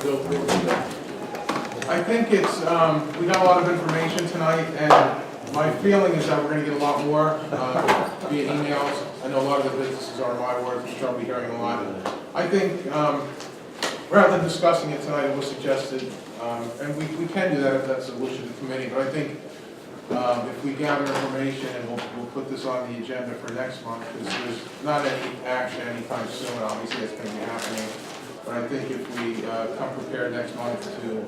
to go through. I think it's, we got a lot of information tonight, and my feeling is that we're gonna get a lot more via emails. I know a lot of the businesses are my words, which I'll be hearing a lot. I think, rather than discussing it tonight, it was suggested, and we can do that if that's the wish of the committee, but I think if we gather information and we'll put this on the agenda for next month, because there's not any action anytime soon, obviously it's going to be happening. But I think if we come prepared next month to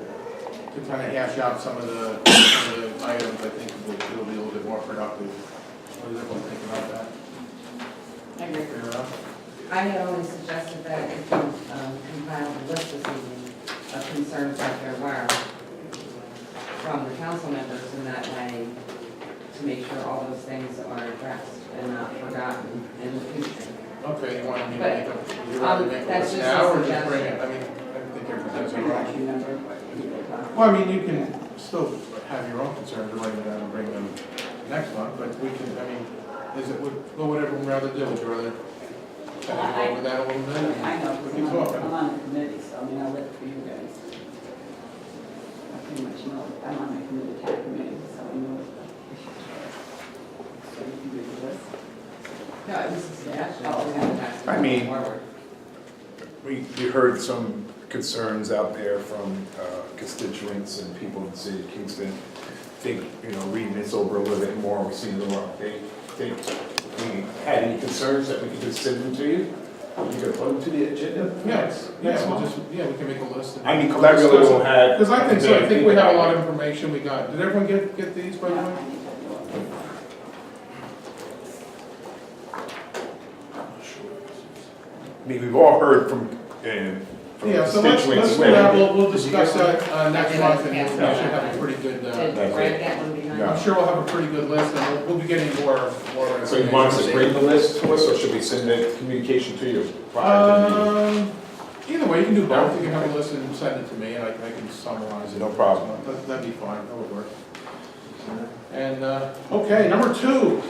kind of hash out some of the items, I think it'll be a little bit more productive. What does everyone think about that? I agree. Fair enough? I had always suggested that if you compile a list this evening of concerns that there were from the council members in that way, to make sure all those things are addressed and not forgotten in the future. Okay, you want me to But, make a that's list just now, a or just bring it? suggestion. I mean, I think everything's all right. Remember? Well, I mean, you can still have your own concerns, write them down and bring them next month, but we can, I mean, is it, what would everyone rather do? Would you rather kind of go over that a little bit? I know, We because can talk. I'm on the committee, so I mean, I live for you guys. I pretty much know, I'm on the committee, TAC committee, so I know what the issues are. So you can do the list. No, it was a suggestion. Oh, okay. I mean- Forward. We heard some concerns out there from constituents and people in the city of Kingston. I think, reading this over a little bit more, we see the wrong thing. Think if we had any concerns that we could just send them to you? You could put them to the agenda? Yes, we can make a list. I mean, because I really don't have. Because I think so, I think we have a lot of information we got. Did everyone get these, by the way? I mean, we've all heard from Yeah, so let's constituents. do that, we'll discuss that next Okay, month, and yeah. we should have a pretty good, Did That's Brad it. get one behind? Yeah. I'm sure we'll have a pretty good list, and we'll be getting more. So you want us to bring the list to us, or should we send the communication to you prior to the meeting? Either way, you can do both, you can have a list and send it to me, and I can summarize it. No problem. That'd be fine, that would work. And, okay, number 2.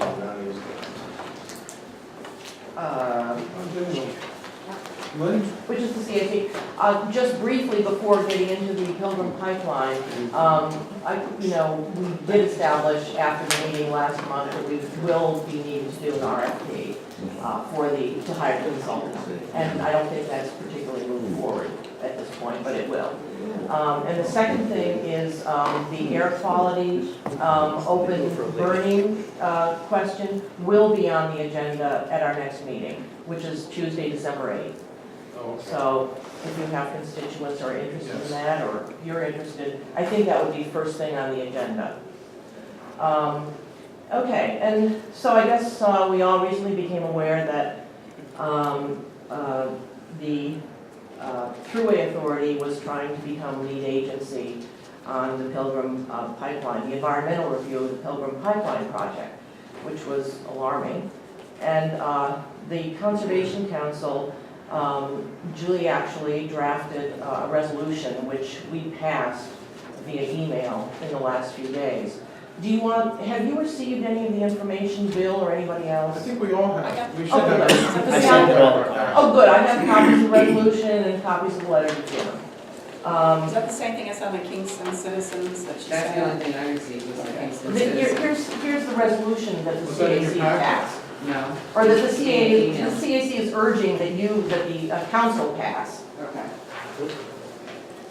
Lynn? Which is the CAC. Just briefly before getting into the Pilgrim Pipeline, we did establish after the meeting last month that we will be needing to do an RFP to hire consultants. And I don't think that's particularly moving forward at this point, but it will. And the second thing is the air quality open burning question will be on the agenda at our next meeting, which is Tuesday, December 8th. Oh, okay. So if you have constituents who are interested Yes. in that, or if you're interested, I think that would be first thing on the agenda. Okay, and so I guess we all recently became aware that the Thruway Authority was trying to become lead agency on the Pilgrim Pipeline, the environmental review of the Pilgrim Pipeline project, which was alarming. And the Conservation Council, Julie actually drafted a resolution which we passed via email in the last few days. Have you received any of the information, Bill, or anybody I else? think we all have, we should Oh, have. good. everything. I sent it over. Oh, good, I have copies of the resolution and copies of the letter to Jim. Is that the same thing as on the Kingston citizens that she That's the said? only thing I received was the Kingston Here's citizens. the resolution that the Was that in your CAC packet? passed. No. Or that the Email. CAC is urging that the council pass. Okay.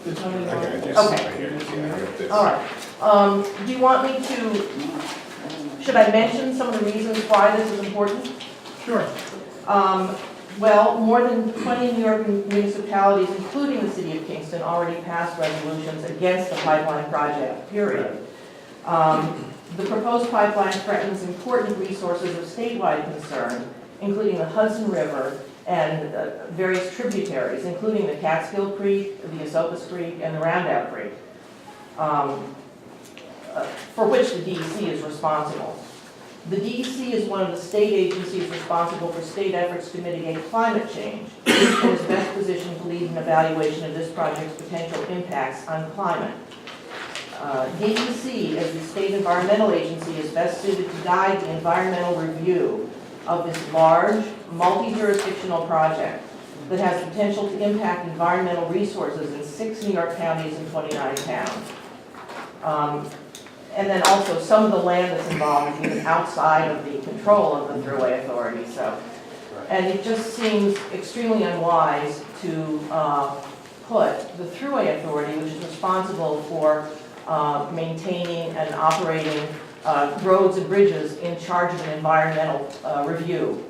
Did somebody I want- got this Okay. right here. Yeah, I got this. All right. Do you want me to, should I mention some of the reasons why this is important? Sure. Well, more than 20 New York municipalities, including the city of Kingston, already passed resolutions against the pipeline project, period. The proposed pipeline threatens important resources of statewide concern, including the Hudson River and various tributaries, including the Catskill Creek, the Esopus Creek, and the Roundout Creek, for which the DEC is responsible. The DEC is one of the state agencies responsible for state efforts to mitigate climate change and is best positioned to lead an evaluation of this project's potential impacts on climate. DEC, as the state environmental agency, is best suited to guide the environmental review of this large, multi-jurisdictional project. that has potential to impact environmental resources in 6 New York counties and 29 towns. And then also, some of the land that's involved is even outside of the control of the Thruway Authority, so. And it just seems extremely unwise to put the Thruway Authority, which is responsible for maintaining and operating roads and bridges, in charge of an environmental review.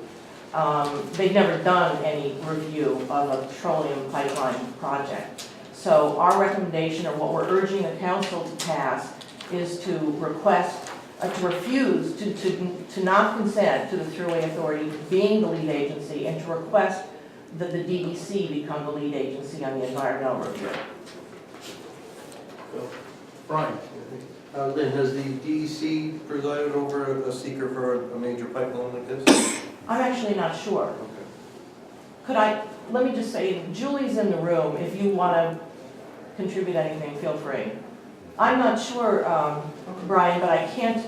They've never done any review of a petroleum pipeline project. So our recommendation, or what we're urging the council to pass, is to request, to refuse, to not consent to the Thruway Authority being the lead agency, and to request that the DEC become the lead agency on the environmental review. Brian? Lynn, has the DEC presided over a seeker for a major pipeline like this? I'm actually not sure. Okay. Let me just say, Julie's in the room. If you want to contribute anything, feel free. I'm not sure, Brian, but I can't,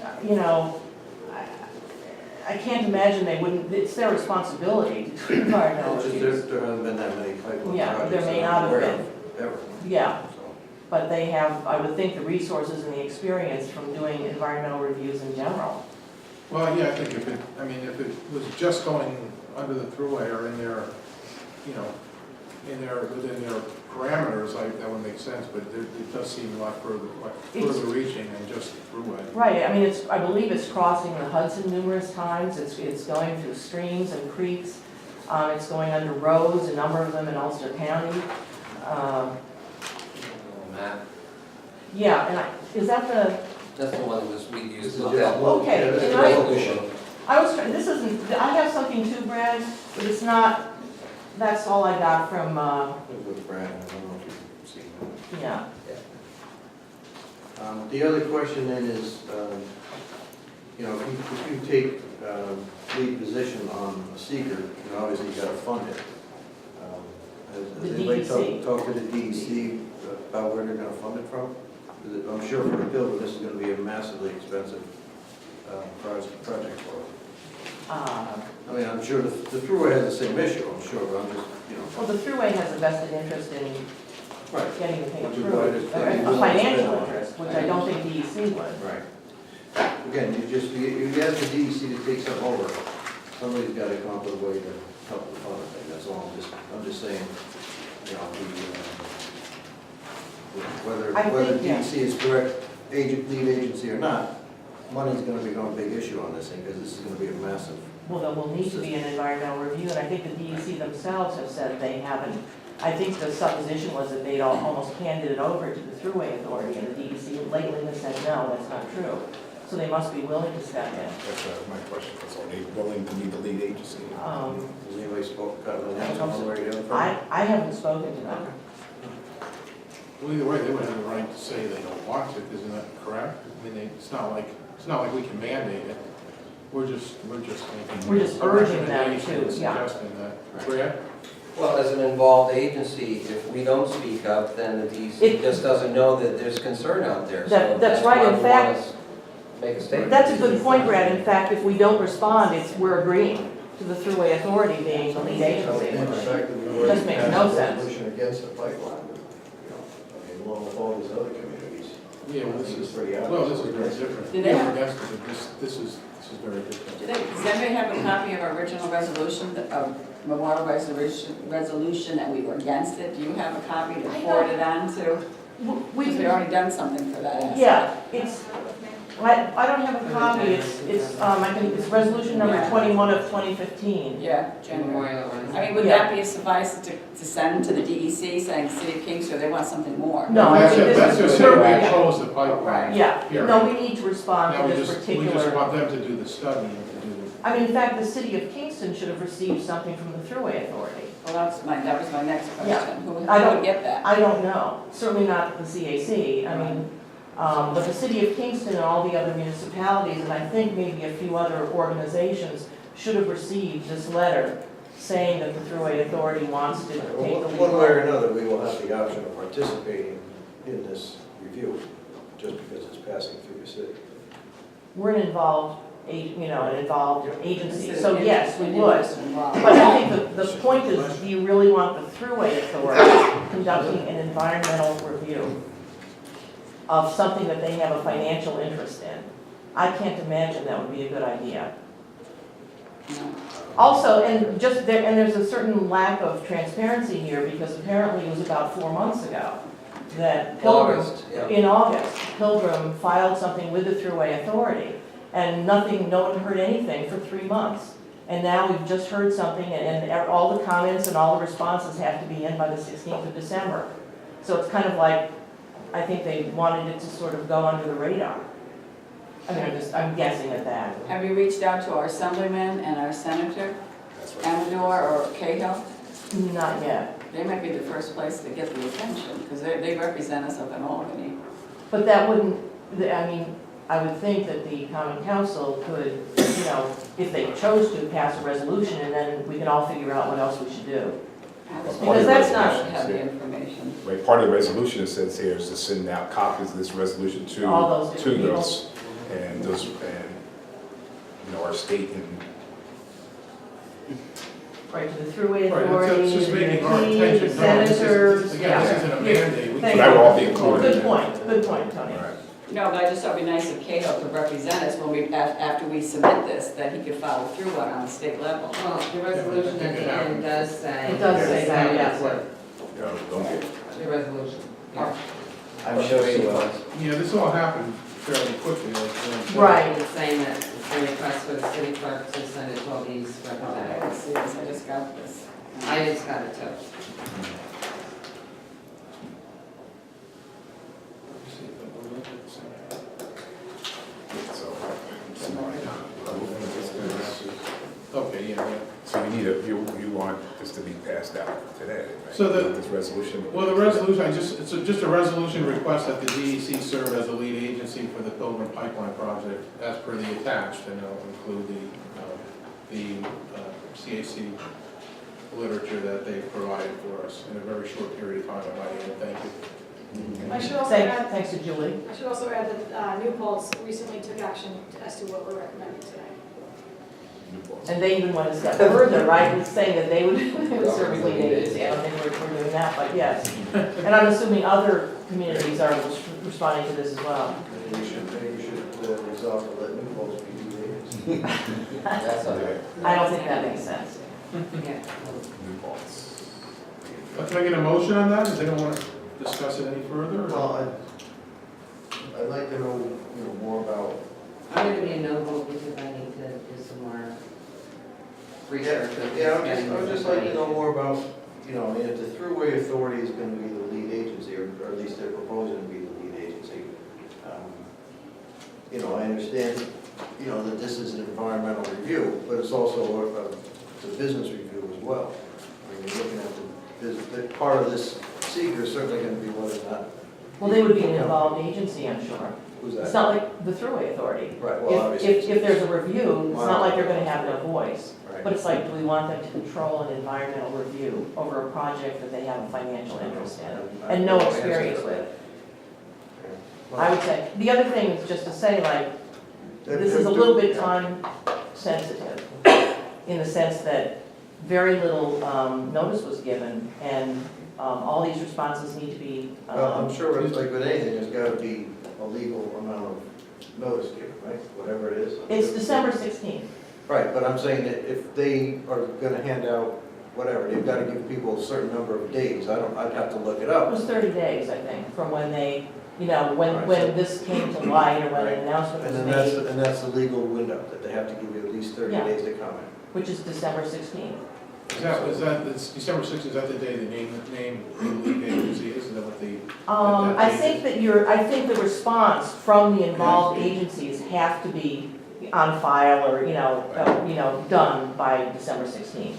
I can't imagine they wouldn't, it's their responsibility to do environmental It's just reviews. there hasn't been that many pipeline Yeah, projects. there may that not I'm have aware been. of, ever. Yeah, So, but they have, I would think, the resources and the experience from doing environmental reviews in general. Well, yeah, I think if it was just going under the Thruway or in their, within their parameters, that would make sense, but it does seem a lot further reaching than just Thruway. Right, I mean, I believe it's crossing the Hudson numerous times, it's going through streams and creeks, it's going under roads, a number of them in Ulster County. Map. Yeah, and is that the, That's the one that we used This to is look just at. local- Okay, yeah, this is can I- local. I was trying, this isn't, I have something too, Brad, but it's not, that's all I got from, With Brad, I don't know if you've seen that. yeah. The other question then is, if you take lead position on a seeker, obviously you gotta fund it. Has The anybody DEC. talked to the DEC about where they're gonna fund it from? 'Cause I'm sure for the Pilgrim, this is gonna be a massively expensive project for them. I mean, I'm sure the Thruway has the same issue, I'm sure, but I'm just, Well, the Thruway has a vested interest in Right. getting the thing Would you approved, guys- a financial interest, which I don't think DEC would. Right. Again, you ask the DEC to take something over, somebody's gotta come up with a way to help the fund thing, that's all, I'm just saying, whether I think, yeah. DEC is correct lead agency or not, money's gonna become a big issue on this thing, because this is gonna be a massive. Well, there will need to be an environmental review, and I think the DEC themselves have said they haven't. I think the supposition was that they'd almost handed it over to the Thruway Authority, and the DEC lately has said, no, that's not true. So they must be willing to step in. That's my question, that's all, they willing to be the lead agency? Has anybody gotten an answer one way or the other? I haven't spoken to them. Well, either way, they would have the right to say they don't want to, isn't that correct? I mean, it's not like we can mandate it. We're just making. We're just a urging them recommendation, to, yeah. Suggesting that. Brad? Well, as an involved agency, if we don't speak up, then the DEC It- just doesn't know that there's concern out there. That- So that's right. why In we fact- wanna make a statement. That's a good point, Brad. In fact, if we don't respond, we're agreeing to the Thruway Authority being the lead agency. Just makes no sense. Resolution against the pipeline, along with all these other communities. Yeah, well, I this think is, it's pretty obvious. well, this is very different. Did they Yeah, have- we're against it, but this is very different. Does anybody have a copy of our original resolution, of memorial resolution that we were against it? Do you have a copy to forward it on to? Because we already done something for that asset. Yeah, I don't have a copy. It's resolution number Yeah. 21 of 2015. Yeah, January. Memorialized. I mean, would that be a suffice to send to the DEC saying City of Kingston, they want something more? No, I That's think it, this that's is just saying we Thruway. oppose the pipeline. Right. Yeah, Period. no, we need to respond Now, to we this just particular. want them to do the study and to do I mean, in fact, the City of Kingston should have received something from the Thruway Authority. Well, that was my next Yeah. question. Who I don't- would get that? I don't know, certainly not the CAC. I mean, but the City of Kingston and all the other municipalities, and I think maybe a few other organizations, should have received this letter saying that the Thruway Authority wants to take the lead. One way or another, we will have the option of participating in this review, just because it's passing through the city. We're an involved an involved agency. Instead So of yes, we interest- would. interest involved. But I think the point is, do you really want the Thruway Authority conducting an environmental review of something that they have a financial interest in? I can't imagine that would be a good idea. No. Also, and there's a certain lack of transparency here, because apparently it was about 4 months ago that Pilgrim, August, yeah. in August, Pilgrim filed something with the Thruway Authority, and no one heard anything for 3 months. And now we've just heard something, and all the comments and all the responses have to be in by the 16th of December. So it's kind of like, I think they wanted it to sort of go under the radar. I mean, I'm guessing at that. Have you reached out to our assemblyman and our senator, That's what- Amador or Cahill? Not yet. They might be the first place to get the attention, because they represent us up in Albany. But that wouldn't, I mean, I would think that the common council could, if they chose to, pass a resolution, and then we can all figure out what else we should do. Because that's not Resolution, have the yeah. information. Right, part of the resolution it says here is to send out copies of this resolution to, All those to different those, and those, our state and Right, to the Thruway Right, Authority, that's just the making our MP, attention the known. This is- senators. Again, this isn't a mandate. We Thank That you. will all be included. Good point, Tony. All right. No, but I just thought it'd be nice if Cahill could represent us when we, after we submit this, that he could follow through on the state level. Well, the resolution at the end does say. It does say that, yes. Yeah, don't get, The resolution, yeah. I'm sure he will. Yeah, this all happened fairly quickly, like Glenn said. Right. It's saying that the request for the city clerk to send it to all these I representatives. see this, I just got this. I just got it too. so. Okay, yeah. So you want this to be passed out today, right? So the- This resolution? Well, the resolution, it's just a resolution request that the DEC serve as a lead agency for the Pilgrim Pipeline project as per the attached, and it'll include the CAC literature that they provided for us in a very short period of time, I might add. Thank you. I should also add, Thanks to Julie. I should also add that New Paltz recently took action as to what we're recommending today. And they even went a step further, right, in saying that they would serve as lead agency. I don't think we're doing that, but yes. And I'm assuming other communities are responding to this as well. Maybe we should resolve to let new folks be lead agency. That's all right. I don't think that makes sense. Yeah. New vaults. Can I get a motion on that? Does anyone want to discuss it any further? or- Well, I'd like to know, more about. I'm gonna be a no vote because I need to do some more research. with Yeah, this I would just like to know information. more about, if the Thruway Authority is gonna be the lead agency, or at least they're proposing to be the lead agency. I understand, that this is an environmental review, but it's also a business review as well. I mean, you're looking at the part of this seeker is certainly gonna be whether or not. Well, they would be an involved agency, I'm sure. Who's It's that? not like the Thruway Authority. Right, well, obviously. If there's a review, it's not like they're gonna have no voice. Right. But it's like, do we want them to control an environmental review over a project that they have a financial interest in and no experience with? I would say. The other thing is just to say, like, this is a little bit time sensitive in the sense that very little notice was given, and all these responses need to be. Well, I'm sure it's like with anything, there's gotta be a legal amount of notice given, right? Whatever it is. It's December 16th. Right, but I'm saying that if they are gonna hand out whatever, they've gotta give people a certain number of days. I'd have to look it It up. was 30 days, I think, from when they, Right, when this came to light or when the announcement And was then made, that's the legal window, that they have to give you at least 30 Yeah. days to comment. which is December 16th. It's December 6th, is that the day the name the lead agency is? Is that what the? I think I think the response from the involved agencies have to be on file or, done by December 16th.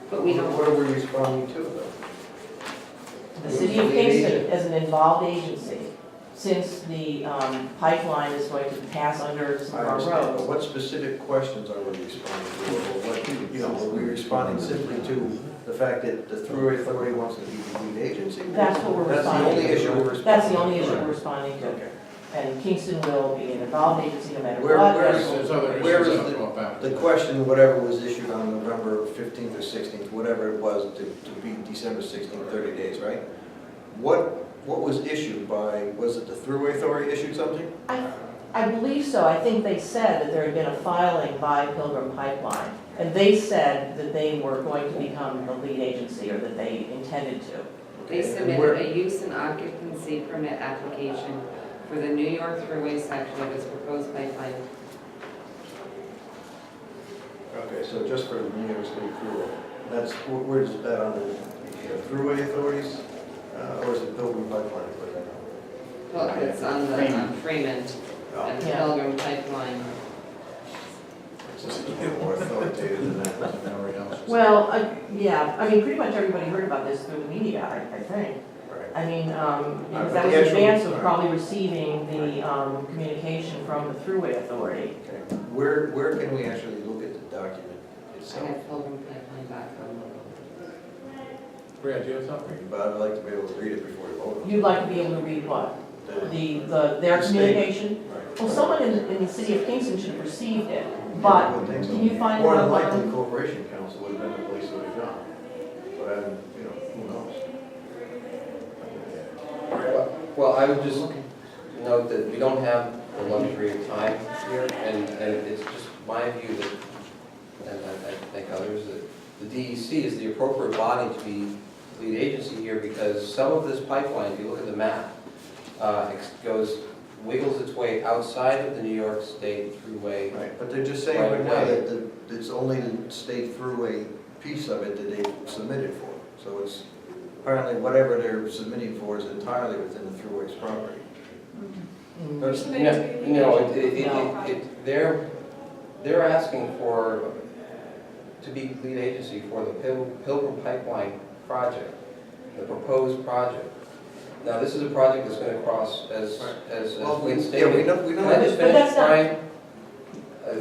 But we don't. What are we responding to, though? The city of Kingston as an involved agency, since the pipeline is going to pass under some I of our understand, but roads. what specific questions are we responding to? Or what, are we responding simply to the fact that the Thruway Authority wants to be the lead agency? That's what we're That's the responding only to. issue we're responding to. That's the only issue we're responding to. Okay. And Kingston will be an involved agency no matter Where- what. where There's other Where issues is that'll the- come up after. The question, whatever was issued on November 15th or 16th, whatever it was, to be December 16th, 30 days, right? What was issued by, was it the Thruway Authority issued something? I believe so. I think they said that there had been a filing by Pilgrim Pipeline. And they said that they were going to become the lead agency, or that they intended to. They And submitted where- a use and occupancy permit application for the New York Thruway section of its proposed pipeline. Okay, so just for the New York State Thruway. That's, where's that on the Thruway Authorities, or is it Pilgrim Pipeline? Well, it's on the Freeman Oh, and Yeah. Pilgrim pipeline. it's just a bit more authoritative than that. Well, yeah, I mean, pretty much everybody heard about this through the media, I think. Right. I mean, because but that was the in actual- advance of right. probably receiving the communication from the Thruway Authority. Okay. Where can we actually look at the document I itself? have pilgrimpipeline.com. Brad, do you have something? But I'd like to be able to read it before we vote. You'd like to be able to read what? Their The state. communication? Right. Well, someone in the city of Kingston should have received it, but can you find it More than online? likely, the Corporation Council would have been the place it would have gone. But, who knows? Well, I would just note that we don't have the luxury of time here, and it's just my view that, and I think others, that the DEC is the appropriate body to be lead agency here, because some of this pipeline, if you look at the map, wiggles its way outside of the New York State Thruway. Right, but they're just saying right now that it's only the state throughway piece of it that they submitted for. So it's, apparently whatever they're submitting for is entirely within the throughway's property. Mm. But, Submitted to no, they're asking to be lead agency for the Pilgrim Pipeline project, the proposed project. Now, this is a project that's going to cross, as Wayne Yeah, stated. we know Can I just But finish, that's not- Brian?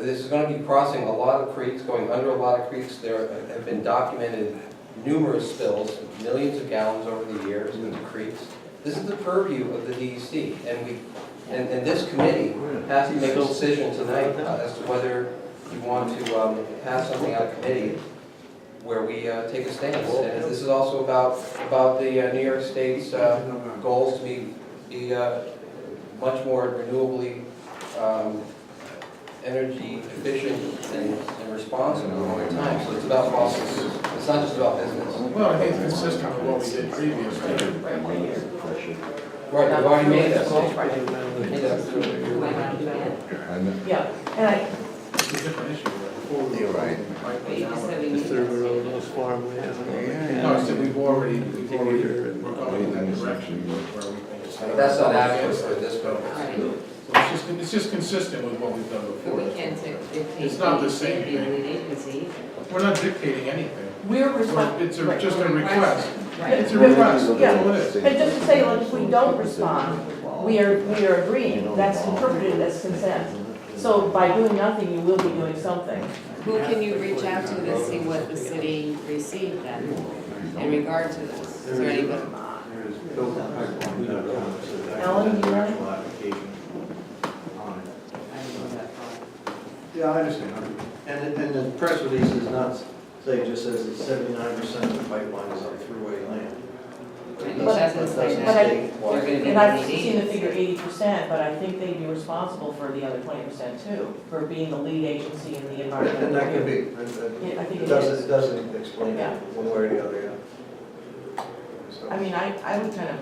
This is going to be crossing a lot of creeks, going under a lot of creeks. There have been documented numerous spills, millions of gallons over the years into creeks. This is the purview of the DEC, and this committee has to make a decision tonight as to whether you want to pass something out of committee where we take a stance. And this is also about the New York State's goals to be much more renewably energy efficient and responsible over time. So it's about fossil fuels. It's not just about business. Well, I think it's consistent with what we did previously. Right, we've already made that Right. statement. Do I have to do it? Yeah, and It's a different issue. Before we You're right. But you just said we need to. No, I said we're going in that direction where we think it's. That's not adequate for this purpose. Right. It's just consistent with what we've done But before. we can't dictate. It's not the same Be the thing. lead agency. We're not dictating anything. we're responsible. It's just a request. Right. It's a request, that's Yeah. all it is. And just to say, like, if we don't respond, we are agreeing, that's interpreted as consent. So by doing nothing, you will be doing something. Who can you reach out to see what the city received then in regard to this? Is there anybody? Ellen, do you want? Application on it. I don't know that far. Yeah, I understand. And the press release is not, say, just says that 79% of the pipeline is on throughway land. It But- doesn't say but that. I- They're gonna be And the I've lead seen the agency. figure 80%, but I think they'd be responsible for the other 20% too, for being the lead agency in the environmental. And that could review. be. Yeah, I think it doesn't, is. it doesn't explain Yeah. it one way or the other, yeah. So, I mean, I would kind of,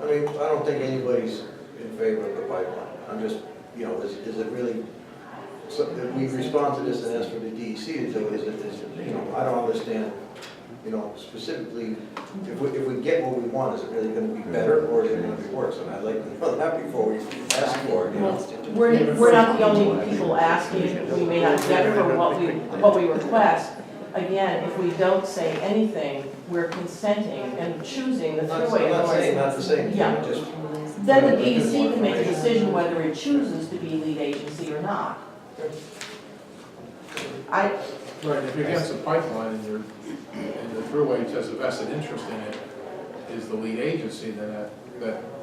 I mean, I don't think anybody's in favor of the pipeline. I'm just, is it really, so if we respond to this and ask for the DEC to do it, I don't understand, specifically, if we get what we want, is it really gonna be better or is it gonna be worse? And I'd like to know that before we ask for it, well, we're not the only people asking, we may not get for what we request. Again, if we don't say anything, we're consenting and choosing the I'm not throughway saying authority. not the same, Yeah. just. Then the DEC can make a decision whether it chooses to be lead agency or not. Right, if you're against the pipeline and the thruway has a vested interest in it, is the lead agency, then that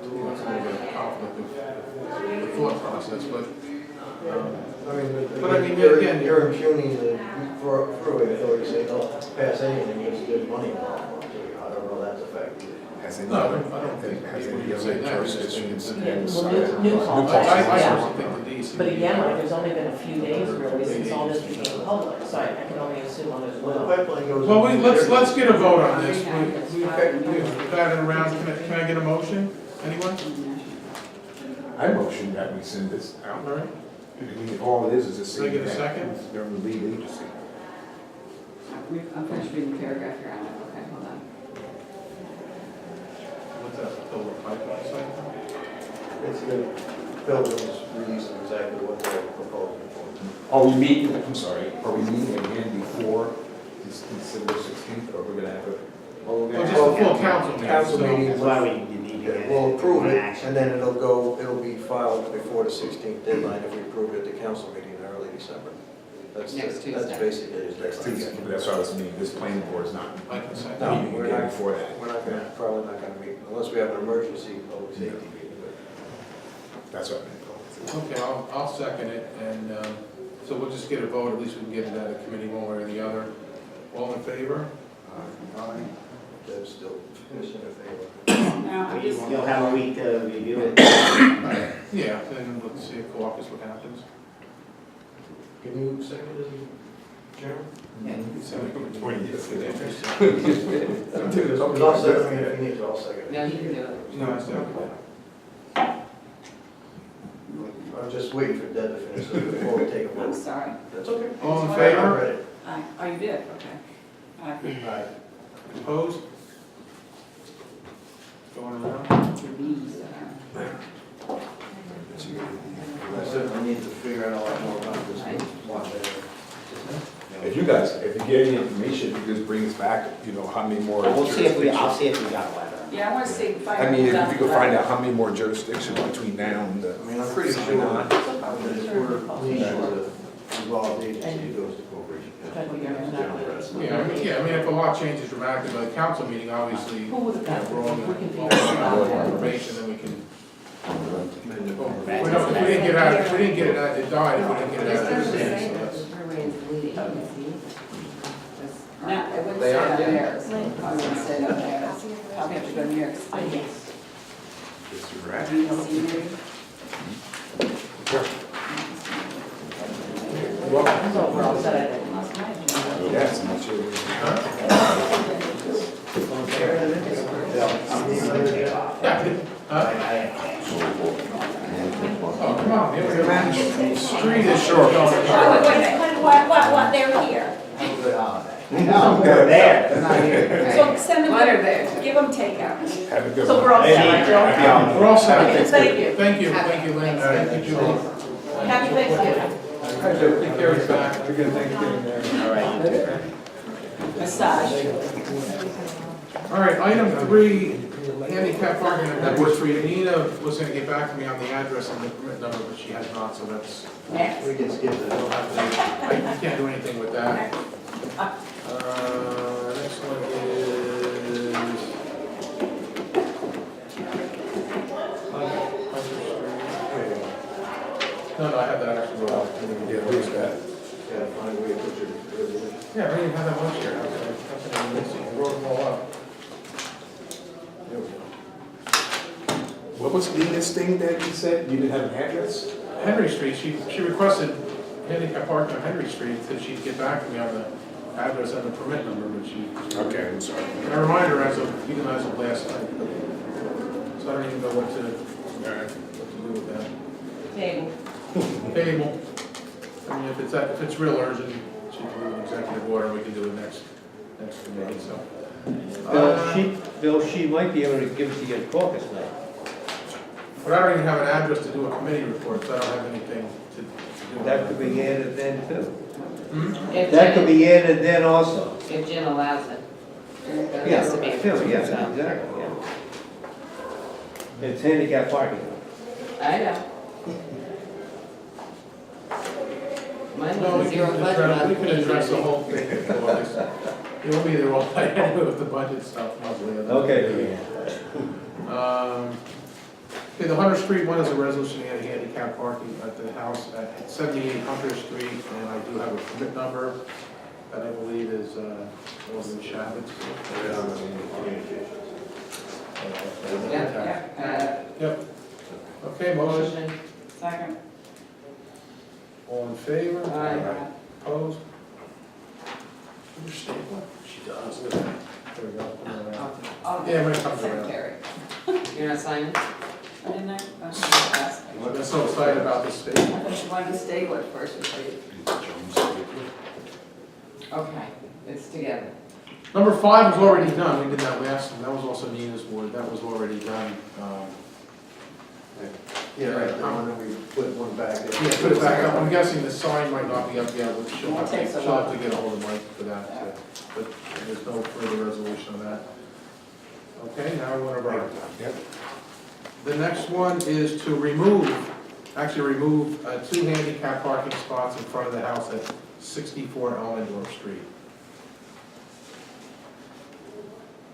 you know, it's a little bit of a conflict of the thought process, but, But I mean, again- you're impugning the throughway authority, saying they'll pass anything, there's money involved. I don't know that's a fact. Has any No, I other, don't think has people any would say other that. jurisdictions? Yeah, well, decided- New Paltz. I Yeah. personally think the DEC. But again, like, there's only been a few days really since all this became public, so I can only assume on it Well, the will. pipeline goes. Well, let's get a vote on this. We've batted around, can I get a motion? Anyone? I motion that we send this out. All right. I mean, all it is a Can I get a that second? They're the lead agency. I'm finished reading the paragraph here on it, okay, hold on. What's that, total pipeline site? It's the buildings releasing exactly what they're proposing for. Are we meeting, I'm sorry, are we meeting again before December 16th, or we're gonna have a? Oh, just a full council meeting. Council so- meeting. That's why we need to get it. We'll approve in it, action. and then it'll be filed before the 16th deadline if we approve it at the council meeting in early December. That's Next That's Tuesday. basically it. Next Tuesday, that's what I was meaning, this planning board is not I can second. No, meeting we're again not. before that. We're not gonna, probably not gonna meet, unless we have an emergency public safety meeting. That's what I meant. Okay, I'll second it, and, so we'll just get a vote, at least we can get it out of committee one way or the other. All in favor? Aye. That's still finishing in favor. Now, I'm just, You'll have a week to review it. Yeah, then let's see if caucus what happens. Can you second it, Chairman? I'll second it if you need to, I'll second it. no, you can do it. No, I second. I'm just waiting for Deb to finish it before we take a I'm vote. sorry. That's okay. All in I favor? read it. Oh, you did, okay. Aye. Opposed? Going around? I said I need to figure out a lot more about this one day. If you guys, if you get any information, you just bring us back, you know, how many more We'll see if we, I'll jurisdictions. see if we got a letter. Yeah, I want to see, I mean, if you could find out how many more jurisdictions between now and the. I mean, I'm pretty sure Sign on. that we're needing to involve agency, it goes to corporation. Yeah, I mean, if a law changes dramatically by the council meeting, obviously, Who would have gotten we're all it? We can gonna, figure it more out. information, then we can. If we didn't get out, if we didn't get it out, it died, if we didn't get it out. It doesn't it say so that that's- the throughway is the lead agency. No, it wouldn't They say are, on yeah. theirs. I wouldn't say on theirs. I'll have to go to yours. I guess. DEC maybe? So we're all set, I think. Yes, I'm sure. Oh, come on, the street is short. What, they're here. Have a good holiday. No, they're there, they're not here. So send them, Letter there. give them takeout. Have a good So one. we're all set, right, Happy Joe? holiday. We're all set. Thank you. Thank you, Lynn, thank you, Julie. Happy Thanksgiving. Take care of his back. All right. Massage. All right, item 3, handicap parking on Network Street. Nina was gonna get back to me on the address and the permit number, but she has not, so that's, Next. We can skip that. I can't do anything with that. Next one is. No, I have that actually. Yeah, who's that? Yeah, find a way to put your resolution. Yeah, I didn't have that much here. I wrote them all up. There we go. What was Nina's thing that you said, you didn't have an address? Henry Street, she requested handicap parking on Henry Street, said she'd get back to me on the address and the permit number, but she. Okay, I'm sorry. I remind her even as of last night. So I don't even know what to do with that. Table. Table. I mean, if it's real urgent, she can do an executive order, we can do it next meeting, so. Bill, she might be able to give it to you at caucus night. But I don't even have an address to do a committee report, so I don't have anything to do. That could be added then too. Hmm? If That could Jen, be added then also. if Jen allows it. That Yeah, has to be. Phil, yeah, exactly, yeah. It's handicap parking. I know. Mine No, was we a zero can budget on address, we can address the meeting. whole thing in August. You'll be there all night anyway with the budget stuff, probably. Okay. Okay, the Hunter Street one is a resolution to add handicap parking at the house at 78 Hunter Street, and I do have a permit number that I believe is, Alderman Shabbat's. Yep. Okay, motion, Second. all in favor? Aye. Opposed? Understand what she does. There we go. Oh, Yeah, when it comes around. Secretary. You're not signing? I didn't know. I was just asking. I'm so excited about this state. I thought you wanted to staple it first, or say. Okay, it's together. Number 5 was already done, we did that last, and that was also Nina's ward, that was already done. Yeah, right, the one that we put one back there. Yeah, put it back up, I'm guessing the sign might not be up yet, which she'll have Takes a to, she'll have while. to get a hold of Mike for that, but there's no further resolution on that. Okay, now we're gonna vote. Yep. The next one is to remove 2 handicap parking spots in front of the house at 64 Elmendorf Street.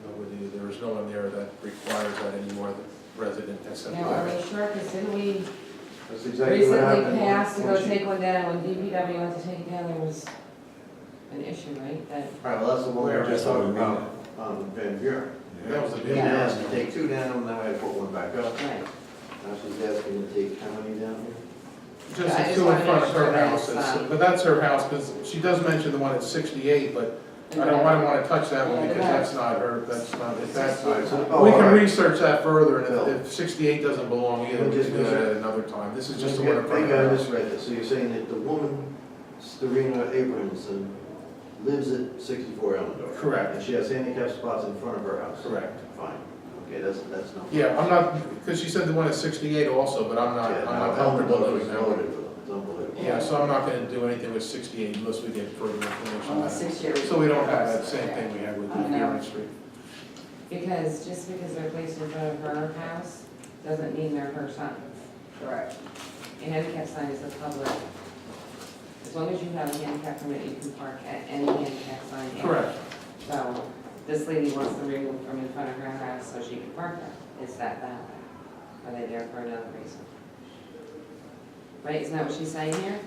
Nobody, there is no one there that requires that anymore, the resident has said. Now, are we sure, because didn't we That's exactly what happened. recently pass to when go she- take one down, when DPW went to take it down, there was an issue, right? That, All right, well, that's the one we were just talking about, Van Buren. That was a He big asked to one. take 2 down, now I had to put one back up. right. Now she's asking to take how many down here? Just I the just 2 in wanted to front of make sure her that house, it's, but that's her house, because she does mention the one at 68, but I don't want to touch that one because that's not her, that's not, if that's not. Oh, We all can right. research that further, and Bill. if 68 doesn't belong either, we can do that at another time. This is just the one in front of Maybe I her house. misread this, so you're saying that the woman, Serena Abramson, lives at 64 Elmendorf? Correct. And she has handicap spots in front of her house? Correct. Fine, okay, that's no. Yeah, I'm not, because she said the one at 68 also, but I'm not comfortable Elmendorf doing is that. loaded with them, it's unbelievable. Yeah, so I'm not gonna do anything with 68 unless we get further information on On the that. 6 years. So we don't have that same thing we had with I know. Buren Street. Because just because they're placed in front of her house, doesn't mean they're her signs. Correct. A handicap sign is the public. As long as you have a handicap permit, you can park at any handicap sign. Correct. So this lady wants to remove from in front of her house so she can park there. Is that valid? Are they there for another reason? Right, isn't that what she's saying here?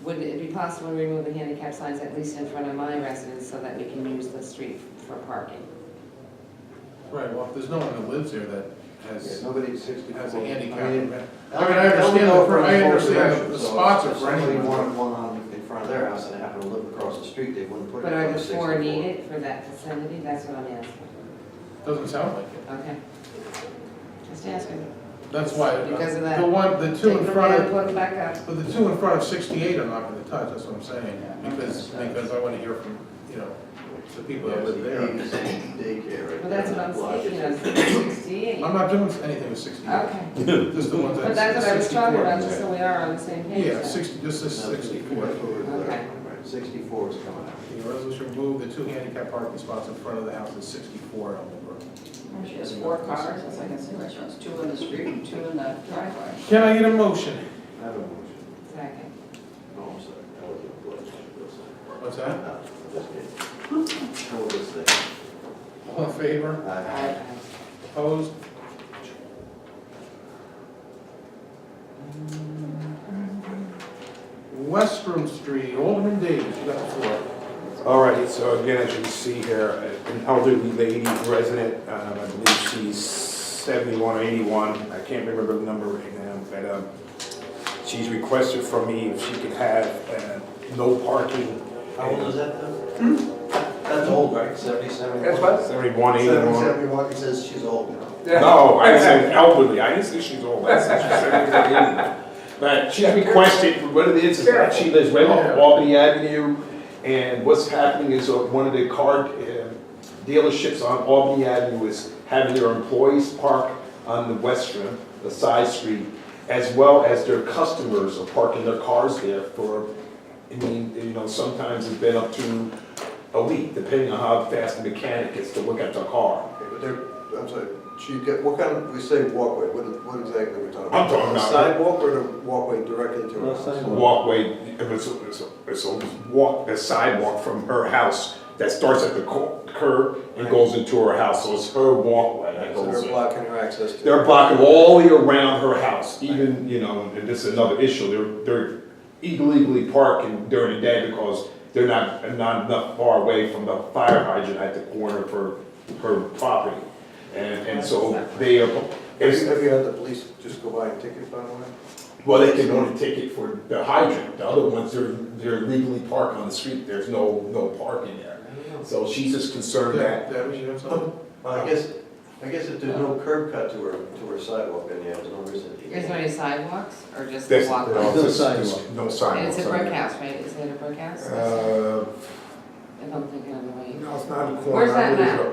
Would it be possible to remove the handicap signs at least in front of my residence so that we can use the street for parking? Right, well, if there's no one that lives there that Yeah, has nobody 64. a handicap I mean, permit. I mean, I understand the spots are for Somebody anyone. wanted one on, in front of their house and they happen to live across the street, they wouldn't put it But in are front the of 4 64. needed for that vicinity? That's what I'm asking. Doesn't sound like it. Okay. Just asking. That's why, Because of that. the 2 in Take them front down, of, put them back up. but the 2 in front of 68 I'm not gonna touch, that's what I'm saying. Because I wanna hear from, the people that live there. Daycare right Well, that's what I'm there. speaking of, 68. I'm not doing anything with 68. Okay. Just the ones But that. that's what I was talking about, 64. just so we are on the same page. Yeah, then. 60, just this No, 64. that's what we're doing. Okay. Right, 64 is coming out. The resolution remove the 2 handicap parking spots in front of the house at 64 Elmwood Road. She has 4 cars, as I can see, right, she has 2 in the street and 2 in the driveway. Can I get a motion? I have a motion. Second. No, I'm sorry, that wasn't a motion. What's that? No, just kidding. Hold this thing. All in favor? Aye. Opposed? Western Street, Alderman Davis, you got the floor. All right, so again, as you see here, an elderly lady resident, I believe she's 71 or 81, I can't remember the number right now, but she's requested from me if she could have no parking. How old is that though? That's old, right? 77? That's what? 71, 81. 71, he says she's old now. No, I said elderly, I didn't say she's old, I said she's 71, 81. But she's requested, what it is that she lives right off Albany Avenue, and what's happening is one of the car dealerships on Albany Avenue is having their employees park on the west rim, the side street, as well as their customers are parking their cars there for, sometimes it's been up to a week, depending on how fast the mechanic gets to look at the car. Okay, but they're I'm sorry, she get, what kind of, we say walkway, what exactly are we talking I'm about? talking The about- sidewalk or the walkway directly to her No house? sidewalk. Walkway, it's a walk, a sidewalk from her house that starts at the curb and goes into her house, so it's her walkway that So goes they're in. blocking her access to. They're blocking all the way around her house, even, you know, and this is another issue, they're illegally parking during the day because they're not enough far away from the fire hydrant at the corner of her property. And so they are, Have you had the police just go by and ticket, by the way? well, they can only ticket for the hydrant, the other ones, they're legally parked on the street, there's no parking there. So she's just concerned that, Debbie, you have something? Well, I guess if there's no curb cut to her sidewalk, then yeah, there's no reason. Is there any sidewalks or just there's walkway? No sidewalk. no And sidewalks. it's a brick house, right? Is it a brick house? If I'm thinking of the way. No, it's not a corner. Where's that now?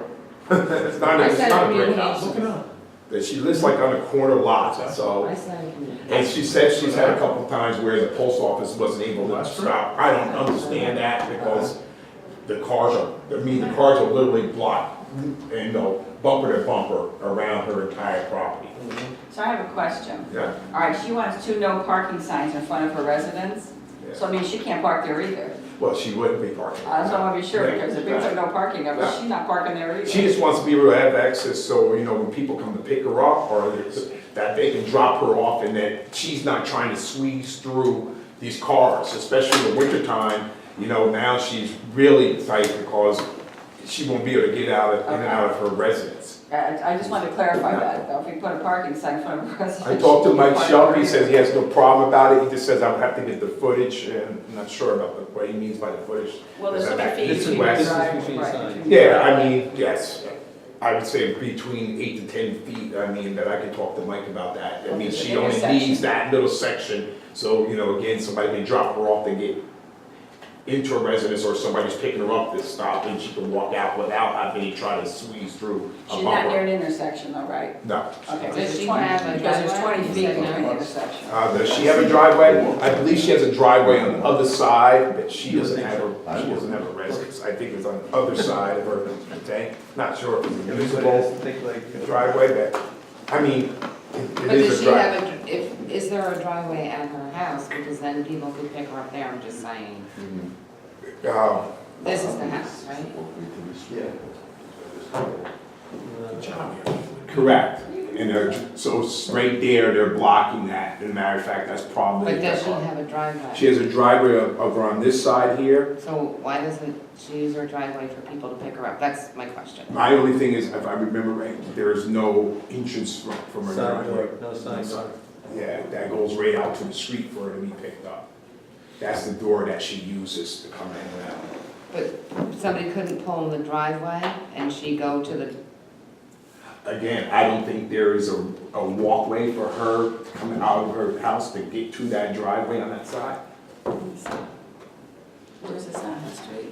It's not, I it's said not a it brick in house. Look it up. That she lives like on a corner lot, so. I said it in the- And she said she's had a couple times where the post office wasn't able to stop. I don't understand that because the cars are literally blocked, you know, bumper to bumper around her entire property. So I have a question. Yeah. All right, she wants 2 no parking signs in front of her residence, so I mean, she can't park there either. Well, she wouldn't be parking. I just want to be sure, because if it's a no parking, Yeah. she's not parking there either. She just wants to be able to have access, so, you know, when people come to pick her up, or that they can drop her off, and that she's not trying to squeeze through these cars, especially in the wintertime. You know, now she's really tight because she won't be able to get in and out of her residence. I just wanted to clarify that, though, if you put a parking sign in front of her residence. I talked to she Mike can't park Shelby, there he says he either. has no problem about it, he just says I would have to get the footage, and I'm not sure about what he means by the footage. Well, there's so Is that many feet east between and the west? drive. Between right, sides. between the Yeah, I drive. mean, yes, I would say between 8 to 10 feet, I mean, that I can talk to Mike about that. I mean, Okay, she the only intersection. needs that little section, so, you know, again, somebody can drop her off to get into a residence, or somebody's picking her up to stop, and she can walk out without having to try to squeeze through a She's not near bumper. an intersection though, right? No. Okay, Does because she there's 20 have a because there's driveway? 20 You feet said between no. the intersection. Does she have a driveway? I believe she has a driveway on the other side, but she doesn't have a residence. I think it's on the other side of her tank. Not sure if it's a Everybody has usable to think like. driveway, but, I mean, it But is does a she driveway. have is there a driveway at her house? Because then people could pick her up there, I'm just saying. This is the house, right? Correct. And so it's right there, they're blocking that. As a matter of fact, that's probably. But does she have a driveway? She has a driveway over on this side here. So why doesn't she use her driveway for people to pick her up? That's my question. My only thing is, if I remember right, there is no entrance from her driveway. Sidewalk, no sidewalk. Yeah, that goes right out to the street for her to be picked up. That's the door that she uses to come in and out. But somebody couldn't pull in the driveway and she go to the, Again, I don't think there is a walkway for her to come out of her house to get to that driveway on that side. Where's this on the street?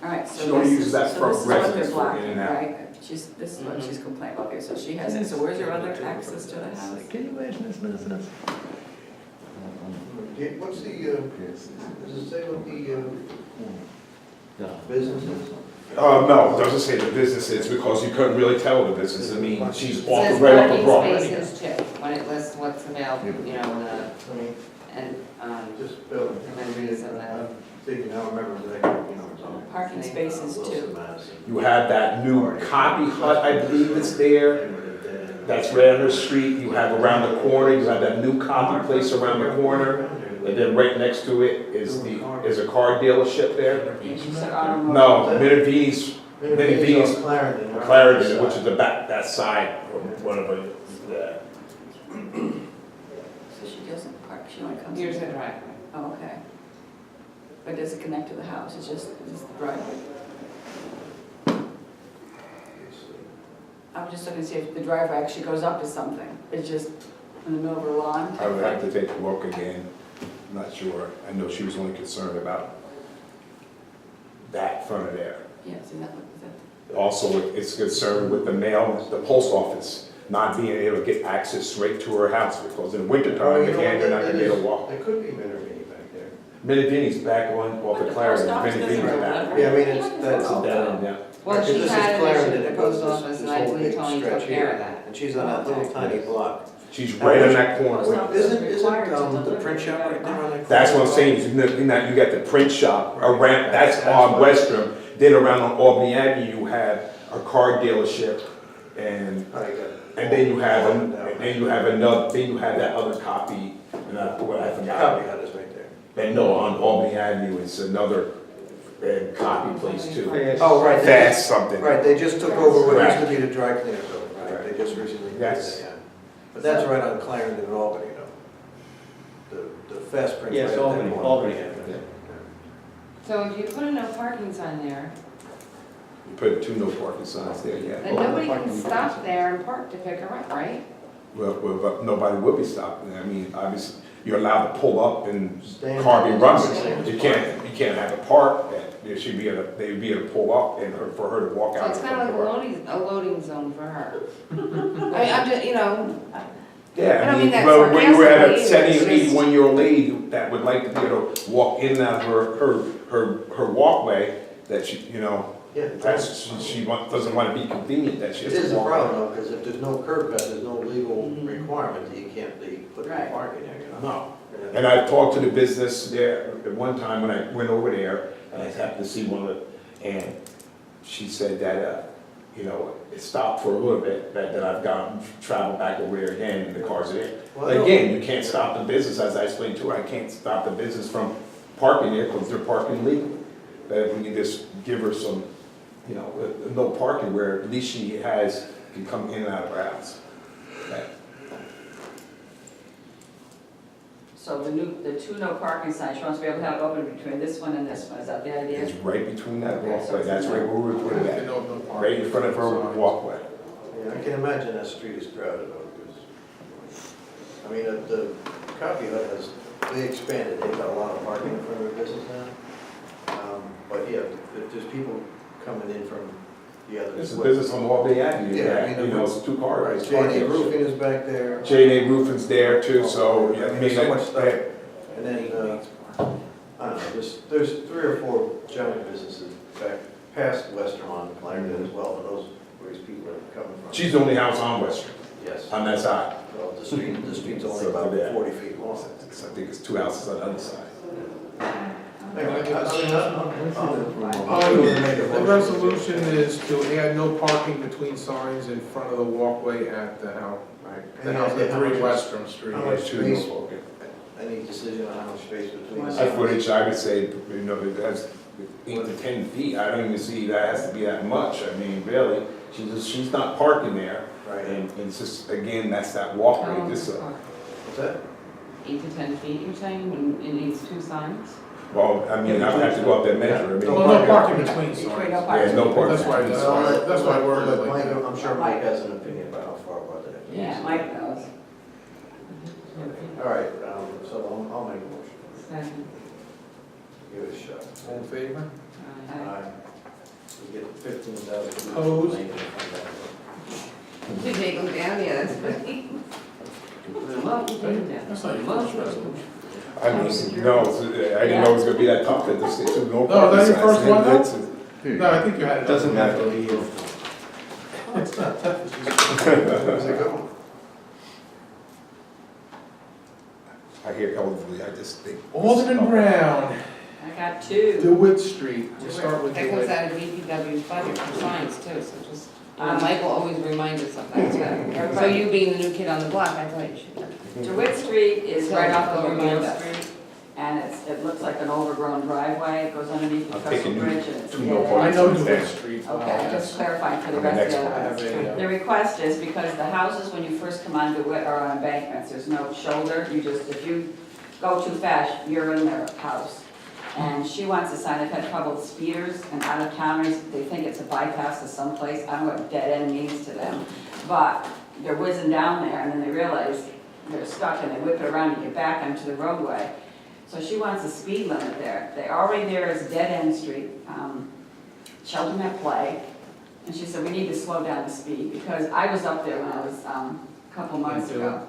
All right, so She only this uses is, that so front this is what they're residence for in blocking, and out. right? This is what she's complaining about, okay, so she has it, so where's her other access to the house? Can you imagine this business? What's the, does it say what the business is? No, it doesn't say the business is, because you couldn't really tell the business. I mean, she's it walking says right up the parking Broadway. spaces too, when it lists what's available, you know, I mean, and, just build. amenities of that. I'm thinking, I remember that, you know. Parking spaces too. You have that new copy hut, I believe is there. That's right on her street. You have around the corner, you have that new copy place around the corner. And then right next to it is a car dealership there. She said automotive. No, Minivini's Clarendon. Clarendon, which is the back, that side, of one of the, So she doesn't park, she only comes. Here's in. her driveway. Oh, okay. But does it connect to the house? It's just the driveway? I'm just looking to see if the driveway actually goes up to something. It's just in the middle of her lawn? I would have to take a look again. I'm not sure. I know she was only concerned about that front of there. Yeah, see that, is that? Also, it's concerned with the mail, the post office, not being able to get access straight to her house, because in wintertime, again, they're not gonna be able to walk. There could be Minervini back there. Minivini's back on, off But the the Clarendon, post office doesn't Minivini's back. deliver. Yeah, I mean, that's It's all. down, yeah. Well, Because she's this is had it Clarendon, at the it goes post this- office, this and I whole believe big Tony stretch took care here. of that. And she's on that little tiny block. She's right on that corner. Well, Isn't required to the deliver print if shop you have right there on that corner? That's what I'm saying, you got the print shop around, that's on Westrum. Then around on Albany Avenue, you have a car dealership, and Oh, you got- then you have, Down then you have another, then you have that other copy, and I Copy forgot. hut is right there. And no, on Albany Avenue, it's another copy place too. Oh, right. Fast something. Right, they just took over what used Right. to be the dry cleaner building, right? They just recently did that, Yes. yeah. But that's right on Clarendon and Albany, though. The fast print. Yes, right on that Albany, corner. Albany. So if you put a no parking sign there, You put two no parking signs there, yeah. then nobody can stop there and park to pick her up, right? Well, but nobody will be stopping. I mean, obviously, you're allowed to pull up and Stand car be there. running. You can't have a park. There should be they'd be able to pull up and for her to walk So out. it's in kind of front like of her. a loading zone for her. I mean, I'm just, Yeah, I I don't mean, mean that well, when you had a sarcastically, it's 70, just- 81-year-old lady that would like to be able to walk in that her walkway, that she, Yeah, doesn't want to be convenient that she it has is to a walk. problem, though, because if there's no curb cut, there's no legal requirement that you can't put the Right. parking there, No. And I talked to the business there at one time when I went over there, and I happened to see one of the, and she said that, it stopped for a little bit, that I've gone, traveled back over there again, and the cars are there. Well, Again, you can't stop the business, as I explained to her, I can't stop the business from parking there, because they're parking legally. But if we can just give her some, no parking, where at least she can come in and out of her house. So the two no parking signs, she wants to be able to have open between this one and this one, is that the idea? It's right between that Okay, so walkway, it's that's right where we put it at. No parking. Right in front of her walkway. Yeah, I can imagine that street is crowded, though, because, I mean, the coffee hut they expanded, they've got a lot of parking in front of their business now. But yeah, if there's people coming in from the other. It's a business on Albany Avenue, Yeah, I mean, it's two cars. Right, J&A Roofing is back there. J&A Roofing's there too, so, yeah, I mean, There's so much that- stuff. And then, I don't know, there's 3 or 4 giant businesses back past Western on Clarendon as well, and those where these people are coming from. she's the only house on Western, Yes. on that side. Well, the street's only So, about yeah. 40 feet long. I think it's two houses on the other side. Anyway, The resolution is to add no parking between signs in front of the walkway at the house. Right. The house at 3 Western Street. How much Two no space, parking. any decision on how much space between the Square signs? footage, I would say, it has 8 to 10 feet, I don't even see that has to be that much, I mean, really, she's not parking there. Right. And it's just, again, that's that walkway, this, What's that? 8 to 10 feet, you're saying, and it needs 2 signs? well, I mean, I would have to go up there and measure, I mean. Well, no parking between Between signs. no There's no parking. That's why, that's why we're But like Mike, that. I'm sure Mike has an opinion about how far about that. Yeah, Mike knows. All right, so I'll make a motion. Second. Give it a shot. All in favor? Aye. We get 15,000. Opposed? You take them down, yeah, that's funny. Well, you take them down. That's not your first resolution. I mean, no, I didn't know it was gonna be that tough to just say two no No, parking is that your signs. first one, though? It's- No, I think you had it. Doesn't have to be. It's not tough, it's just, where's it going? I hear elderly, I just think. Alderman Brown, I got 2. DeWitt Street, we'll start with That comes DeWitt. out of DPW's budget for signs too, so just, Mike will always remind us of that. So you being the new kid on the block, I thought you should. DeWitt Street is right off of Memorial Amanda Street. and it looks like an overgrown driveway, it goes underneath the I'm trestle thinking bridge and it's two no dead I end. know DeWitt Street. Okay, just clarifying for the On the rest next of I the have a, The request is because the houses, when you first come on DeWitt, are on embankments, there's no shoulder, if you go too fast, you're in their house. And she wants a sign, they've had trouble with speeders and out-of-towners, they think it's a bypass to someplace, I don't know what dead end means to them. But they're whizzing down there and then they realize they're stuck and they whip it around to get back onto the roadway. So she wants a speed limit there. Already there is dead end street, children at play. And she said, we need to slow down the speed, because I was up there when I was, a couple months Can't do ago.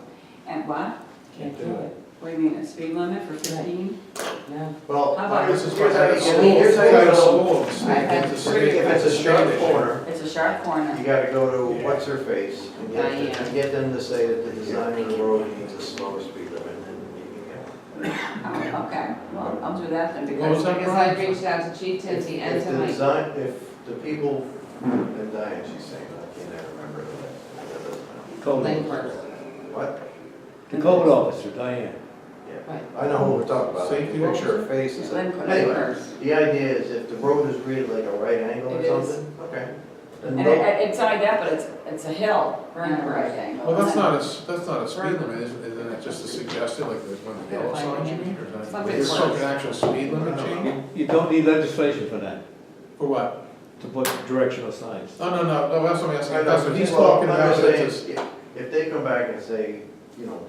And what? Can't do it. What do you mean, a speed limit for 15? No. Well, How about This is here's what how I you school, get, here's how you I go. school. I had It's a three. state- If it's a state sharp issue. corner, It's a sharp corner. you gotta go to what's her face and Diane. get them to say that the design of the road needs a slower speed limit, and then you can get it. Oh, okay, well, I'll do that then, What was because, that? Because I reached out to Chief Tinty and If to the Mike. design, if the people, and Diane, she's saying, I can't ever remember that. Code Link officer. first. What? The code officer, Diane. Right. I know who we're talking about, I can Safety picture her officer? face. and Link say- first. Anyway, First. the idea is if the road is graded like a right angle or It is. something, okay. Then and no- it's only that, but it's a hill, and a right angle. Well, that's And then- not that's not a speed limit, isn't it just a suggested, like the one of the yellow signs you mean, or is that? Something You're talking close. actual speed limit change? You don't need legislation for that, For what? to put directional signs. No, that's what I'm asking, I know, that's what he's well, talking I'm about, just it's saying, if they come back and say, you know,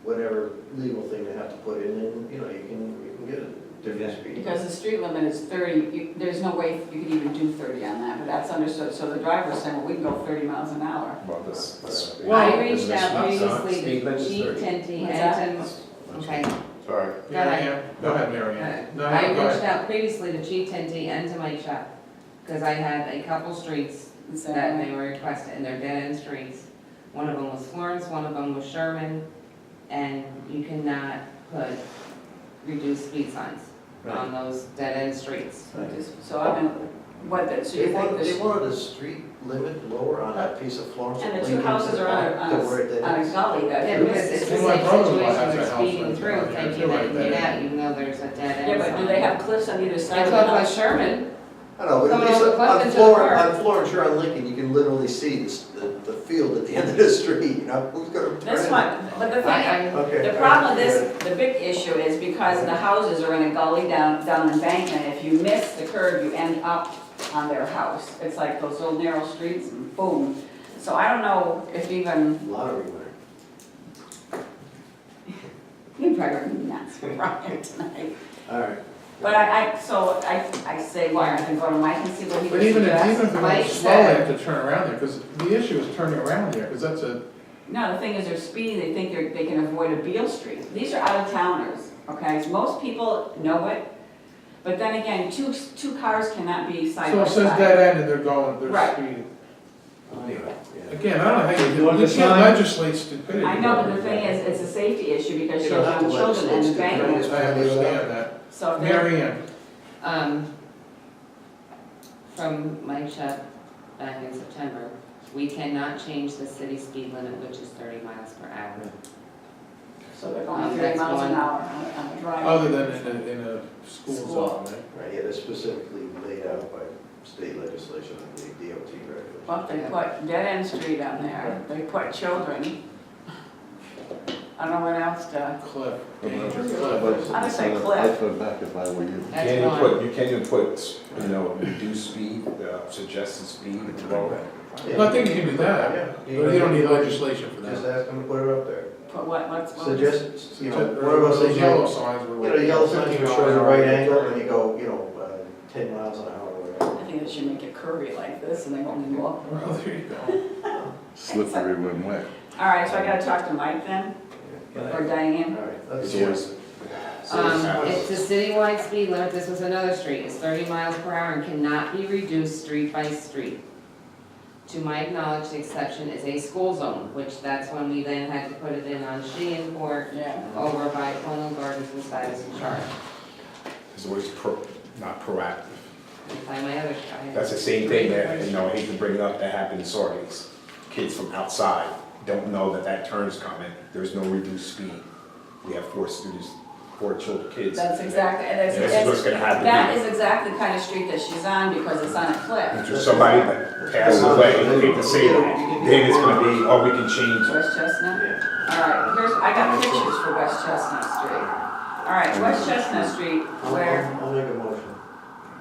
whatever legal thing they have to put in, then, you know, you can get a different Yeah. speed. Because the street limit is 30, there's no way you could even do 30 on that, but that's understood. So the driver's saying, well, we can go 30 miles an hour. Well, this. Well, I reached out Stop sign, previously speed to limit is Chief 30. Tinty What's and that? to, okay. Sorry. Mary Ann, go ahead, Mary Ann. No, I go reached ahead. out previously to Chief Tinty and to Mike Shop, because I had a couple streets And so- that they were requested, and they're dead-end streets. One of them was Florence, one of them was Sherman, and you cannot put reduced speed signs on those dead-end streets. So I mean, so you think They this, wanted the street limit lower on that piece of Florence. and the two Lincoln houses are to where it on a is. gully that. Yeah, because it's the Well, my same brother-in-law situation, has they're a house speeding right through, there, thinking yeah, they right can get there. out, even though there's a dead end Yeah, but do they sign. have cliffs on either side I of talked the about house? Sherman, I know, but at Coming least over the cliff on into the Florence, park. on Florence, you're on Lincoln, you can literally see the field at the end of the street, you know, who's gonna turn This in? one, but the thing, I, Okay. the problem with this, the big issue is because the houses are in a gully down embankment, if you miss the curve, you end up on their house. It's like those little narrow streets and boom. So I don't know if even, Lottery winner. you probably are nuts for Ryan tonight. All right. But I say, why aren't they going to Mike and see what he But would even suggest? if they're Mike going slow, they said- have to turn around there, because the issue is turning around there, because that's a, No, the thing is, they're speeding, they think they can avoid a Beale Street. These are out-of-towners, okay? So most people know it, but then again, two cars cannot be side so by it says side. dead end and they're going, they're Right. speeding. Anyway, yeah. Again, I don't know how you do You want it, you the can't sign? legislate stupidity. I know, but the thing is, it's a safety issue because You you don't have have to young children and the legislate bank. stupidity. I understand that. So if they're, Mary Ann, from Mike Shop back in September, we cannot change the city speed limit, which is 30 miles per hour. so they're going 30 That's miles an one. hour on the drive. other than in a school School. zone, right? Right, yeah, that's specifically laid out by state legislation and the DOT regulations. Well, they put dead-end street on there, they put children. I don't know what else to, Cliff, dangerous cliff. I would say cliff. back if I were you. That's Can you fine. put, you can you put, you know, reduced speed, suggested speed, lower? Well, I think you can do that, Yeah. but you don't need legislation for Just that. ask them to put it up there. put what's. Suggest, you know, Or one of us those things, yellow you signs were. know, the yellow sign shows a right angle and you go, you know, 10 miles an hour or whatever. I think they should make it curvy like this and they won't walk. Well, there you go. Slippery when wet. All right, so I gotta talk to Mike then, or Diane. All right, let's It's see. always. It's a citywide speed limit, this was another street, it's 30 miles per hour and cannot be reduced street by street. To my knowledge, the exception is a school zone, which that's when we then had to put it in on Sheehan Court, Yeah. over by Colonial Gardens and Stuyvesant Charge. It's always not proactive. And find my other guy. That's the same thing that, you know, I hate to bring it up, that happens, sorry, it's kids from outside don't know that that turn's coming, there's no reduced speed. We have four students, 4 children, kids. That's exactly, and And this is what's gonna happen. that is exactly the kind of street that she's on because it's on a cliff. If there's somebody that passes away, I hate to say that, then it's gonna be, oh, we can change it. West Chestnut? Yeah. All right, I got pictures for West Chestnut Street. All right, West Chestnut Street, where, I'll make a motion.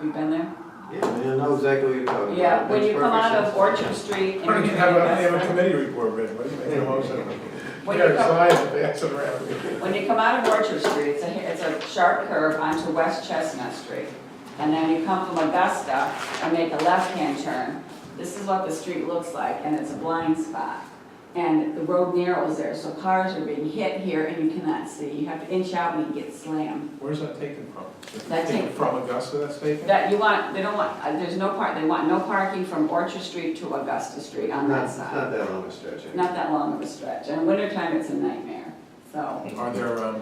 we've been there? Yeah, I mean, I know exactly what you're talking about. Yeah, when Makes you come perfect out of sense. Orchard Street. and Why don't you you're have heading a, have a west, committee report, Rich, what do you make a motion? When Yeah, you come- science, pass it around. When you come out of Orchard Street, it's a sharp curve onto West Chestnut Street. And then you come from Augusta and make a left-hand turn. This is what the street looks like, and it's a blind spot. And the road narrows there, so cars are being hit here and you cannot see. You have to inch out and you get slammed. Where's that taken from? That's Taken taken- from Augusta, that's taken? That you want, they don't want, there's no they want no parking from Orchard Street to Augusta Street on that Not side. that long a stretch. Not that long of a stretch. And in wintertime, it's a nightmare. So, Are there,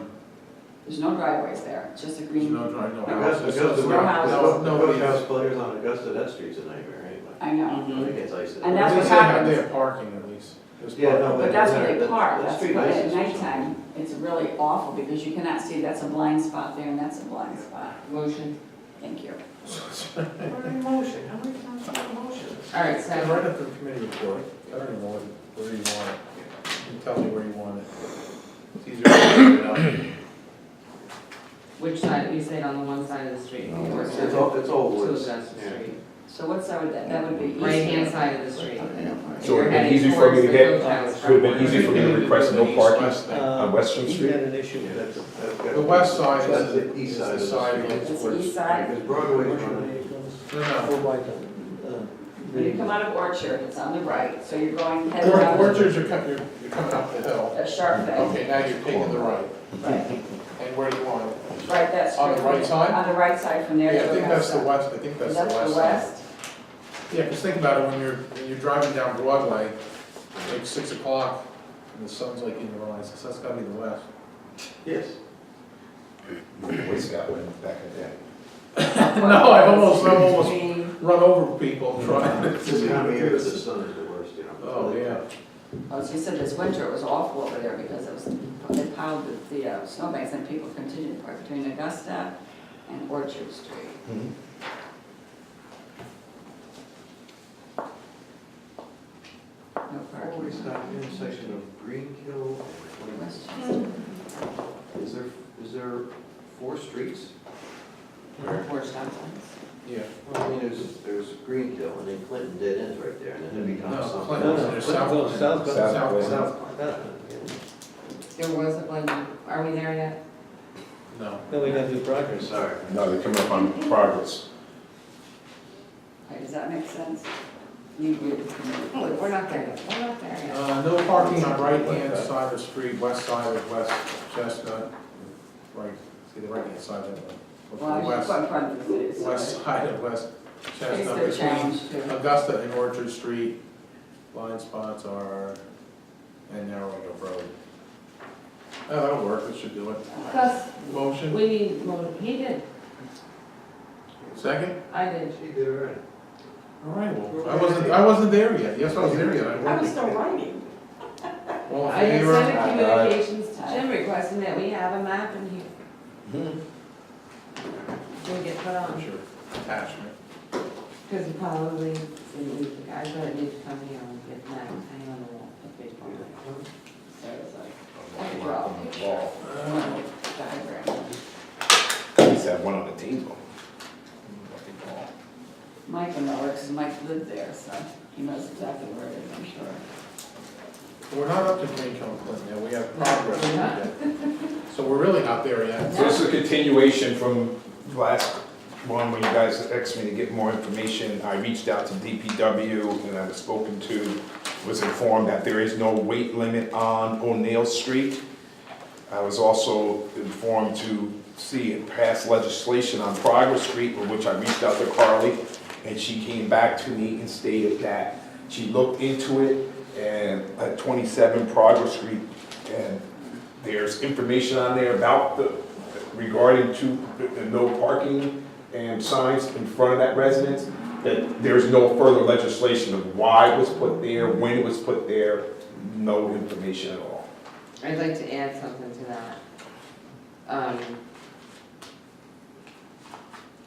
there's no driveways there, it's just a there's green. no drive, no Augusta, houses? Augusta, No houses. no house players on Augusta, that street's a nightmare anyway. I know. I think it's icy. And that's At what least they have, happens. they have parking at least. There's Yeah, no, parking. But that's where they that- park, that that's street why at license or nighttime, it's really awful because you cannot see, that's a blind spot there and that's a blind spot. Motion. Thank you. What motion? How many times do you motion? All right, It's so, right up to the committee report. I don't even know where you want it. You can tell me where you want it. It's easier to figure it out. which side, you said on the one side of the street? No, or It's to- all To woods. Augusta Yeah. Street. So what side would that would be east? Right-hand side of the street. So You're it'd heading be easy for me to towards the get, coach house it would have from been easy for me to request no parking on Western He Street. had an issue with that. The west side That's is the east side of the side street. It's the towards- east side. Because Broadway's running. No, When you come out of Orchard, it's on the right, so you're going heading no. out Orchards, you're coming up the hill. a sharp thing. Okay, now you're taking the right. Right, And where do you want it? right, that's. On the right side? On the right side from there Yeah, to I think that's the Augusta. west, I think that's the That's west the side. west? Yeah, because think about it, when you're driving down Broadway, like 6 o'clock, and the sun's like in your eyes, so that's gotta be the west. Yes. Boy Scout went back in the day. No, I've almost Between- run over people trying to. This time of year, the sun is the worst, you know. Oh, yeah. Oh, as you said, this winter it was awful over there because it was, they piled the snowbanks and people continued to park between Augusta and Orchard Street. No parking. Always that intersection of Greenkill and Westchester. is there 4 streets? Four stop signs. Yeah. Well, I mean, there's Greenkill and then Clinton dead ends right there, and then it becomes No, something. Clinton's, there's South Clinton. South There was a blending, are we there yet? No. Then we gotta do progress. Sorry. No, they're coming up on Progress. Okay, does that make sense? You agree with me? We're not there yet, we're not there yet. No parking on right-hand side of the street, west side of West Chestnut. Right, see the right-hand side of it. Well, I should West, put in front of the city, so. west side of West It's Chestnut their between challenge too. Augusta and Orchard Street. Blind spots are, and narrowing of road. Oh, that'll work, it should do it. Gus, Motion, we need, well, he did, second? I did. She did it right. All right, well, I wasn't there yet. Yes, I was there yet. I was still writing. All in I had favor? sent a communications to Jim requesting that we have a map and he, we get put on. Sure, attachment. Because he probably, didn't leave the guys that need to come here and get that, hang on the wall, the big one. So it's like, I could draw a picture, diagram. At least have one on the table. Mike will know it, because Mike lived there, so he knows exactly where it is, I'm sure. We're not up to Greenkill and Clinton yet, we have progress yet. So we're really not there yet. So this is a continuation from last one, when you guys asked me to get more information. I reached out to DPW, and I was spoken to, was informed that there is no weight limit on O'Neill Street. I was also informed to see and pass legislation on Progress Street, for which I reached out to Carly, and she came back to me and stated that she looked into it, and at 27 Progress Street, and there's information on there about regarding to the no parking and signs in front of that residence, that there's no further legislation of why it was put there, when it was put there, no information at all. I'd like to add something to that.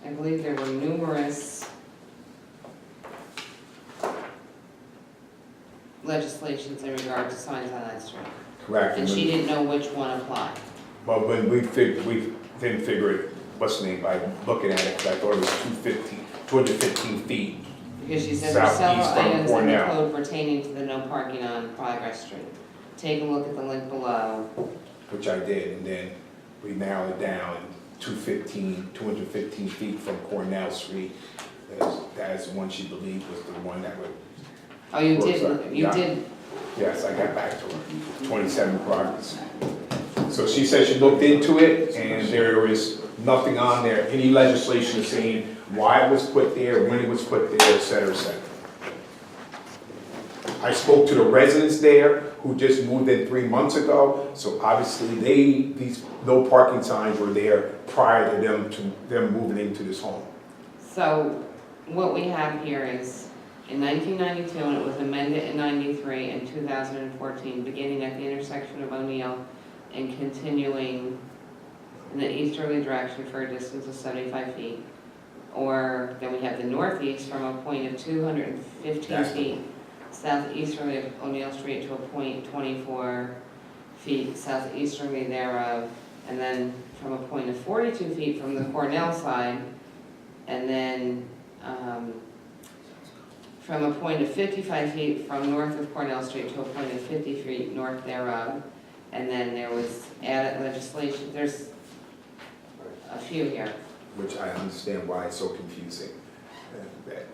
I believe there were numerous legislations in regard to signs on that street. Correct. And she didn't know which one applied. But when we didn't figure it, what's the name, by looking at it, 'cause I thought it was 215 feet. Because she said there are several Southeast on items in the Cornell. code pertaining to the no parking on Progress Street. Take a look at the link below. Which I did, and then we narrowed it down, 215 feet from Cornell Street. That is the one she believed was the one that would, Oh, you Or did, sorry, you yeah. did Yes, I got back to her, 27 Progress. So she said she looked into it, and there is nothing on there, any legislation saying why it was put there, when it was put there, et cetera, et cetera. I spoke to the residents there who just moved in 3 months ago, so obviously these no parking signs were there prior to them moving into this home. So what we have here is in 1992, and it was amended in 93 and 2014, beginning at the intersection of O'Neill and continuing in the easterly direction for a distance of 75 feet. Or then we have the northeast from a point of 215 feet southeasterly of O'Neill Street to a point 24 feet southeasterly thereof, and then from a point of 42 feet from the Cornell side, and then from a point of 55 feet from north of Cornell Street to a point of 50 feet north thereof. And then there was added legislation, there's a few here. Which I understand why it's so confusing. That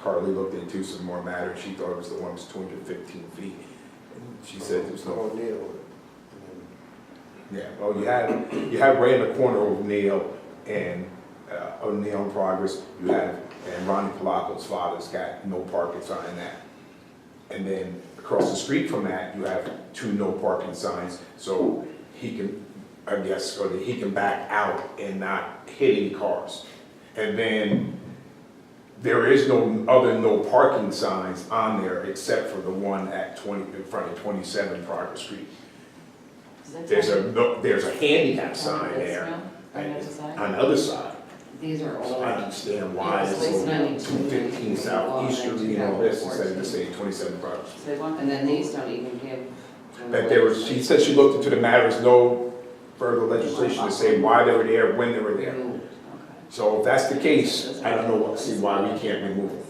Carly looked into some more matters, she thought it was the one that was 215 feet. And she said there's no. O'Neill. Yeah, well, you have right in the corner of O'Neill and O'Neill in Progress, you have, and Ronnie Polacco's father's got no parking sign in that. And then across the street from that, you have 2 no parking signs, so he can, I guess, or that he can back out and not hit any cars. And then there is no other no parking signs on there except for the one at in front of 27 Progress Street. There's a handicap sign there on the other side. These are So all. I understand why it's so 215 southeasterly and all this instead of just saying 27 Progress. So they want. And then these don't even give. That there was, she said she looked into the matter, there's no further legislation to say why they were there, when they were there. Okay. So if that's the case, I don't know, see why we can't remove them.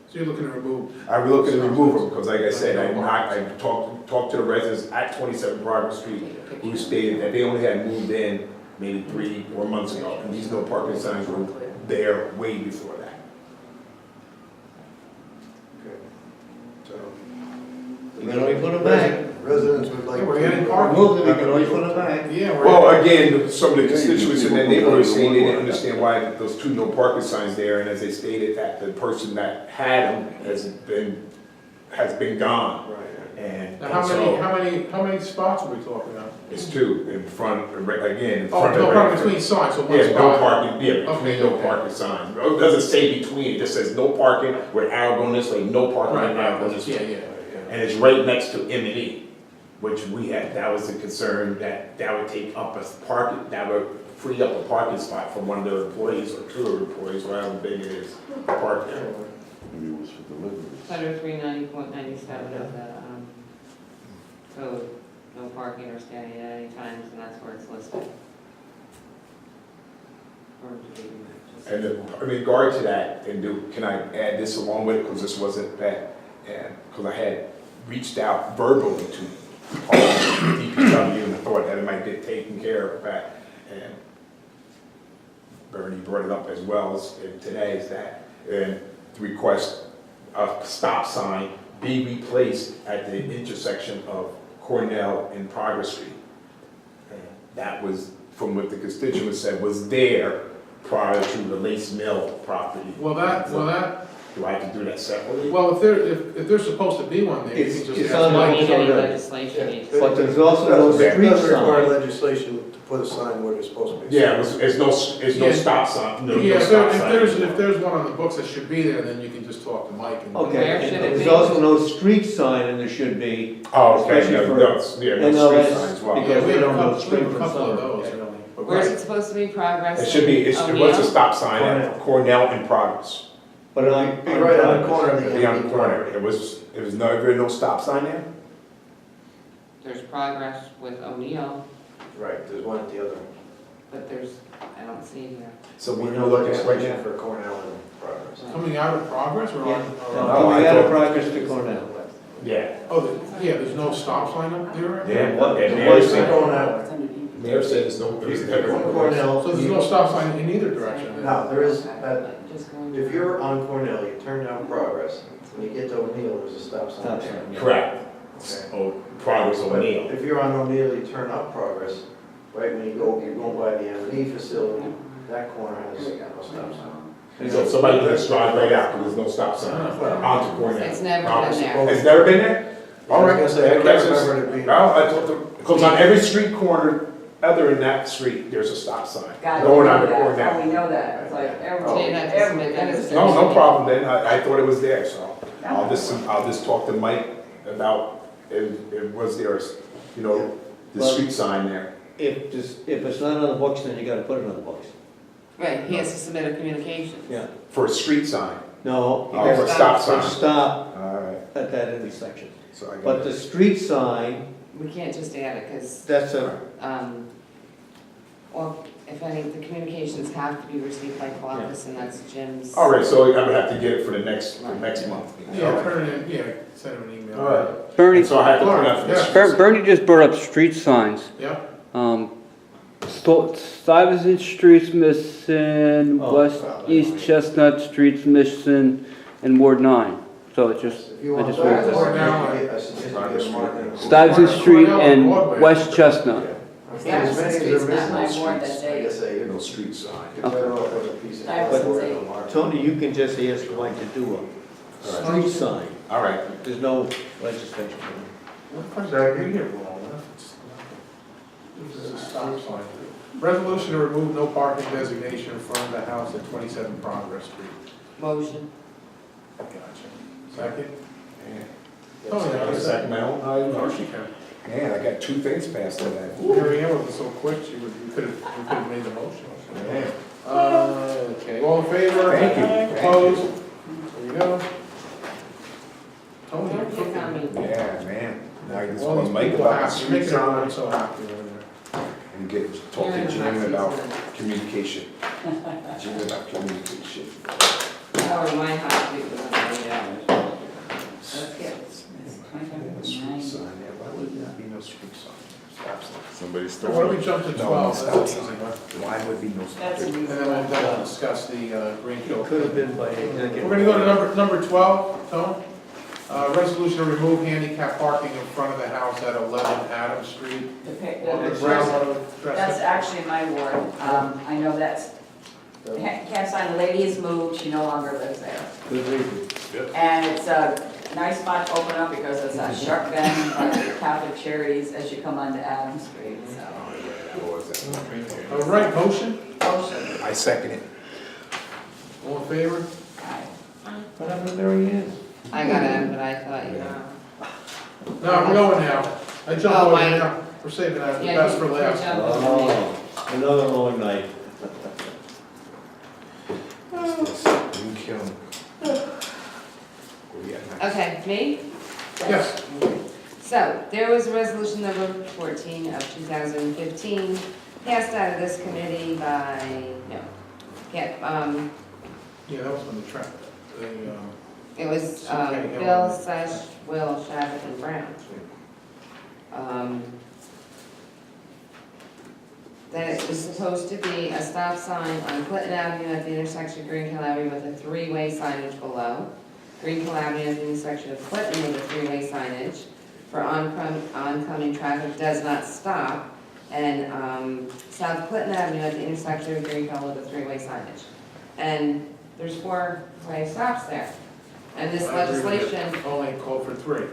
So you're looking to remove, I'm looking to remove them, because like I said, I talked to the residents at 27 Progress Street, who stated that they only had moved in maybe 3 or 4 months ago, and these no parking signs were there way before that. So, We can always put them back. Residents would like. Yeah, we're getting parking. Move them, we can always put them back. yeah, we're. well, again, some of the constituents in that neighborhood are saying they didn't understand why those 2 no parking signs there, and as they stated, that the person that had them has been gone. Right. And Now, how many spots are we talking about? it's 2 in front, again, in Oh, front no of. parking between signs, so one Yeah, no spot. parking, yeah, between Okay, no okay. parking signs. It doesn't say between, it just says no parking with arrow going this way, no parking with arrow going this Yeah, way. yeah, And it's right next to M&E, which we had, that was the concern, that would take up a parking, that would free up a parking spot for one of their employees or 2 of their employees, however big it is, to park there. Maybe it was for deliveries. Under 390.97 of the code, no parking or standing at any times, and that's where it's listed. And in regard to that, can I add this along with it, because this wasn't that, because I had reached out verbally to DPW and I thought that it might get taken care of, that, and Bernie brought it up as well as today, is that, and to request a stop sign be replaced at the intersection of Cornell and Progress Street. And that was, from what the constituents said, was there prior to the Lace Mill property. Well, Do I have to do that separately? well, if there's supposed to be one there, you It's- can it's just on ask the- Mike. Need any legislation, you just- But there's also no It street doesn't require sign. legislation to put a sign where they're supposed to be. Yeah, there's no Yeah. stop sign, no Yeah, stop if sign. there's one on the books that should be there, then you can just talk to Mike and. Okay, Where and should it there's be? also no street sign, and there should be. Oh, okay, especially yeah, for- no, yeah, and no street that's sign as well. because Yeah, we we have a don't know couple, spring from of summer. those, really. But Where's right. it supposed to be, Progress? It should be, what's the stop sign at Cornell and Progress? But on. Be right on the corner of the. Be on the corner, it was no stop sign there? There's Progress with O'Neill, Right, there's one at the other. but I don't see it here. So We when know you look at, legislation for Cornell and Progress. Coming out of Progress or Yeah. on? No, or- coming I out of thought- Progress to Cornell. yeah. Oh, yeah, there's no stop sign up there? Yeah, What- and what Mayor is said, Going out. Mayor said there's no. Cornell. So there's no stop sign in either direction? then? No, there is, Just going. if you're on Cornell, you turn down Progress, When you get to O'Neill, there's a stop sign Stop there. sign, yeah. Correct. Okay. Oh, Progress But O'Neill. if you're on O'Neill, you turn up Progress, right when you're going by the M&E facility, that corner has a stop sign. So somebody can just drive right out, because there's no stop sign. Onto Cornell. It's never been there. It's never been there? All right. I was gonna say, I That's can't just- remember it being. Because on every street corner, other than that street, there's a stop sign. God, Going we on know the that. Cornell. Oh, we know that, it's like So every, you'd have to every, submit that as a- No, no problem then, I thought it was there, so I'll just talk to Mike about, if was there, the Well- street sign there. If it's not on the books, then you gotta put it on the books. Right, he has to submit a communication. Yeah. For a street sign, No, you oh, for a gotta stop put sign. stop All right, at that intersection. so I But got the it. street sign, We can't just add it, because, that's a, well, if any, the communications have to be received by Columbus, and that's Jim's. All right, so I would have to get it for the next month. Yeah, turn it in, yeah, send him an email. All right. Bernie, So I have to put out for the Yeah. street. Bernie just brought up street signs. Yeah, Stuyvesant Street's missing, Oh, West, East Chestnut Street's missing, and Ward 9. So it's just, If you I want just to, read this. I suggest you get a marker. Stuyvesant Street and West Chestnut. As many as Stuyvesant are Street's not missing, my those ward that streets, day. like I say, you No street sign. can better off with a piece of. Stuyvesant's cardboard eight. and a marker. Tony, you can just ask Mike to do a street sign. All right. There's no legislation. what the fuck, you get wrong, this is a stop sign. Resolution to remove no parking designation in front of the house at 27 Progress Street. Motion. Gotcha. Second? Oh, yeah, a second now. Of course you can. Man, I got 2 things passed on that. Mary Ann was so quick, you could have made the motion. Okay, all in favor? Thank you. Thank you. Opposed? There you go. Tony, you're Don't get on me. Yeah, man. Now I just all want these to make people about the happy, street making everyone sign so happy over there. and talk You're in to the Jim hot about season. communication. Jim about communication. Oh, my hot week was on 8 hours. Let's get it. Street sign there, why would there be no street sign? Stop sign. Somebody's So why don't we jump to 12? stop That's easy, sign. huh? Why would be no stop That's a sign? And then we'll discuss the Green Hill. Could have been by We're executive. gonna go to number 12, Tom. Resolution to remove handicap parking in front of the house at 11 Adams Street. Brown, want to address That's it? actually my ward. I know that's, can't sign, the lady has moved, she no longer lives there. Good reason. And it's a nice spot to open up because it's a sharp bend by the Catholic Charities as you come onto Adams Street, so. What was that? All right, motion, Motion. I second it. all in favor? Aye. What happened to Mary Ann? I got it, but I thought, you know. No, we're going now. I jumped Oh, over my- now. We're saving that, the Yeah, best you- for you last. jumped over me. Oh, another long night. Green Hill. Where you at next? Okay, me? Yes, So, there was resolution number 14 of 2015, passed out of this committee by, yeah, that was on the track. it was Okay, Bill, Sesh, Will, Shabbat, and Brown. That it was supposed to be a stop sign on Clinton Avenue at the intersection of Green Hill Avenue with a 3-way signage below. Green Hill Avenue at the intersection of Clinton with a 3-way signage for oncoming traffic does not stop. And South Clinton Avenue at the intersection of Green Hill with a 3-way signage. And there's 4-way stops there. And this I agree with you. legislation, Only called for 3.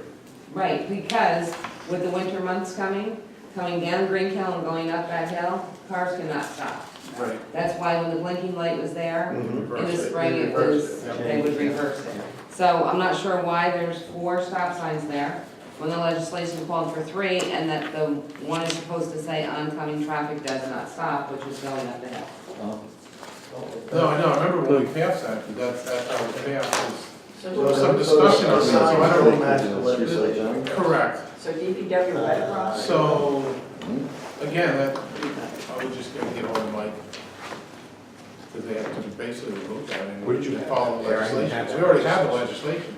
right, because with the winter months coming down Green Hill and going up that hill, cars cannot stop. Right. That's why when the blinking light was there, in Reverse the it. spring, it Reverse was, it, yeah. they would reverse it. So I'm not sure why there's 4 stop signs there, when the legislation called for 3, and that the one is supposed to say oncoming traffic does not stop, which is going up the hill. Oh. No, I know, I remember when we passed that, but that's how it passed. So There was do- some discussion on that, so I don't know. Match the legislation. Correct. so DPW right across? So, again, I was just gonna get hold of Mike. Because they have to basically remove that and What did you have? follow the Yeah, I didn't legislation. have We already have the legislation.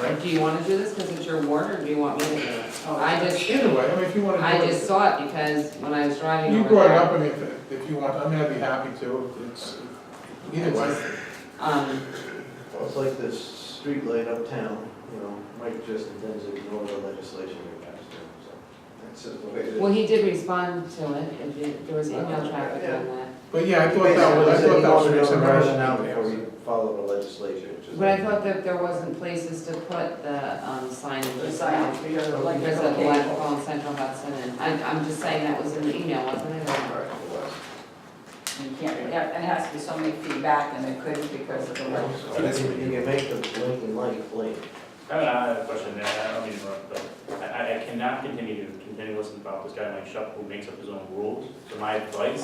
Right? Do you want to do this because it's your ward, or do you want me to do it? I just, Either way, I mean, if you want to do it. I just saw it because when I was driving You over brought it there. up, I mean, if you want, I mean, I'd be happy to. It's, either way. Um, Well, it's like this, street light uptown, you know, Mike just intends to ignore the legislation we passed, so that's just the way it is. Well, he did respond to it, there was email traffic on that. But yeah, I thought that was Basically, some rationale before we follow the legislation, which is. But I thought that there wasn't places to put the signage. The signage, because of like Because of electrical on Central Hudson, and I'm just saying that was in the email, wasn't it? You can't, yeah, it has to be so many feet back, and they couldn't because of the legislation. You can make the blinking light blink. I have a question, and I don't mean to interrupt, but I cannot continue to listen about this guy, Mike Shupp, who makes up his own rules. So my advice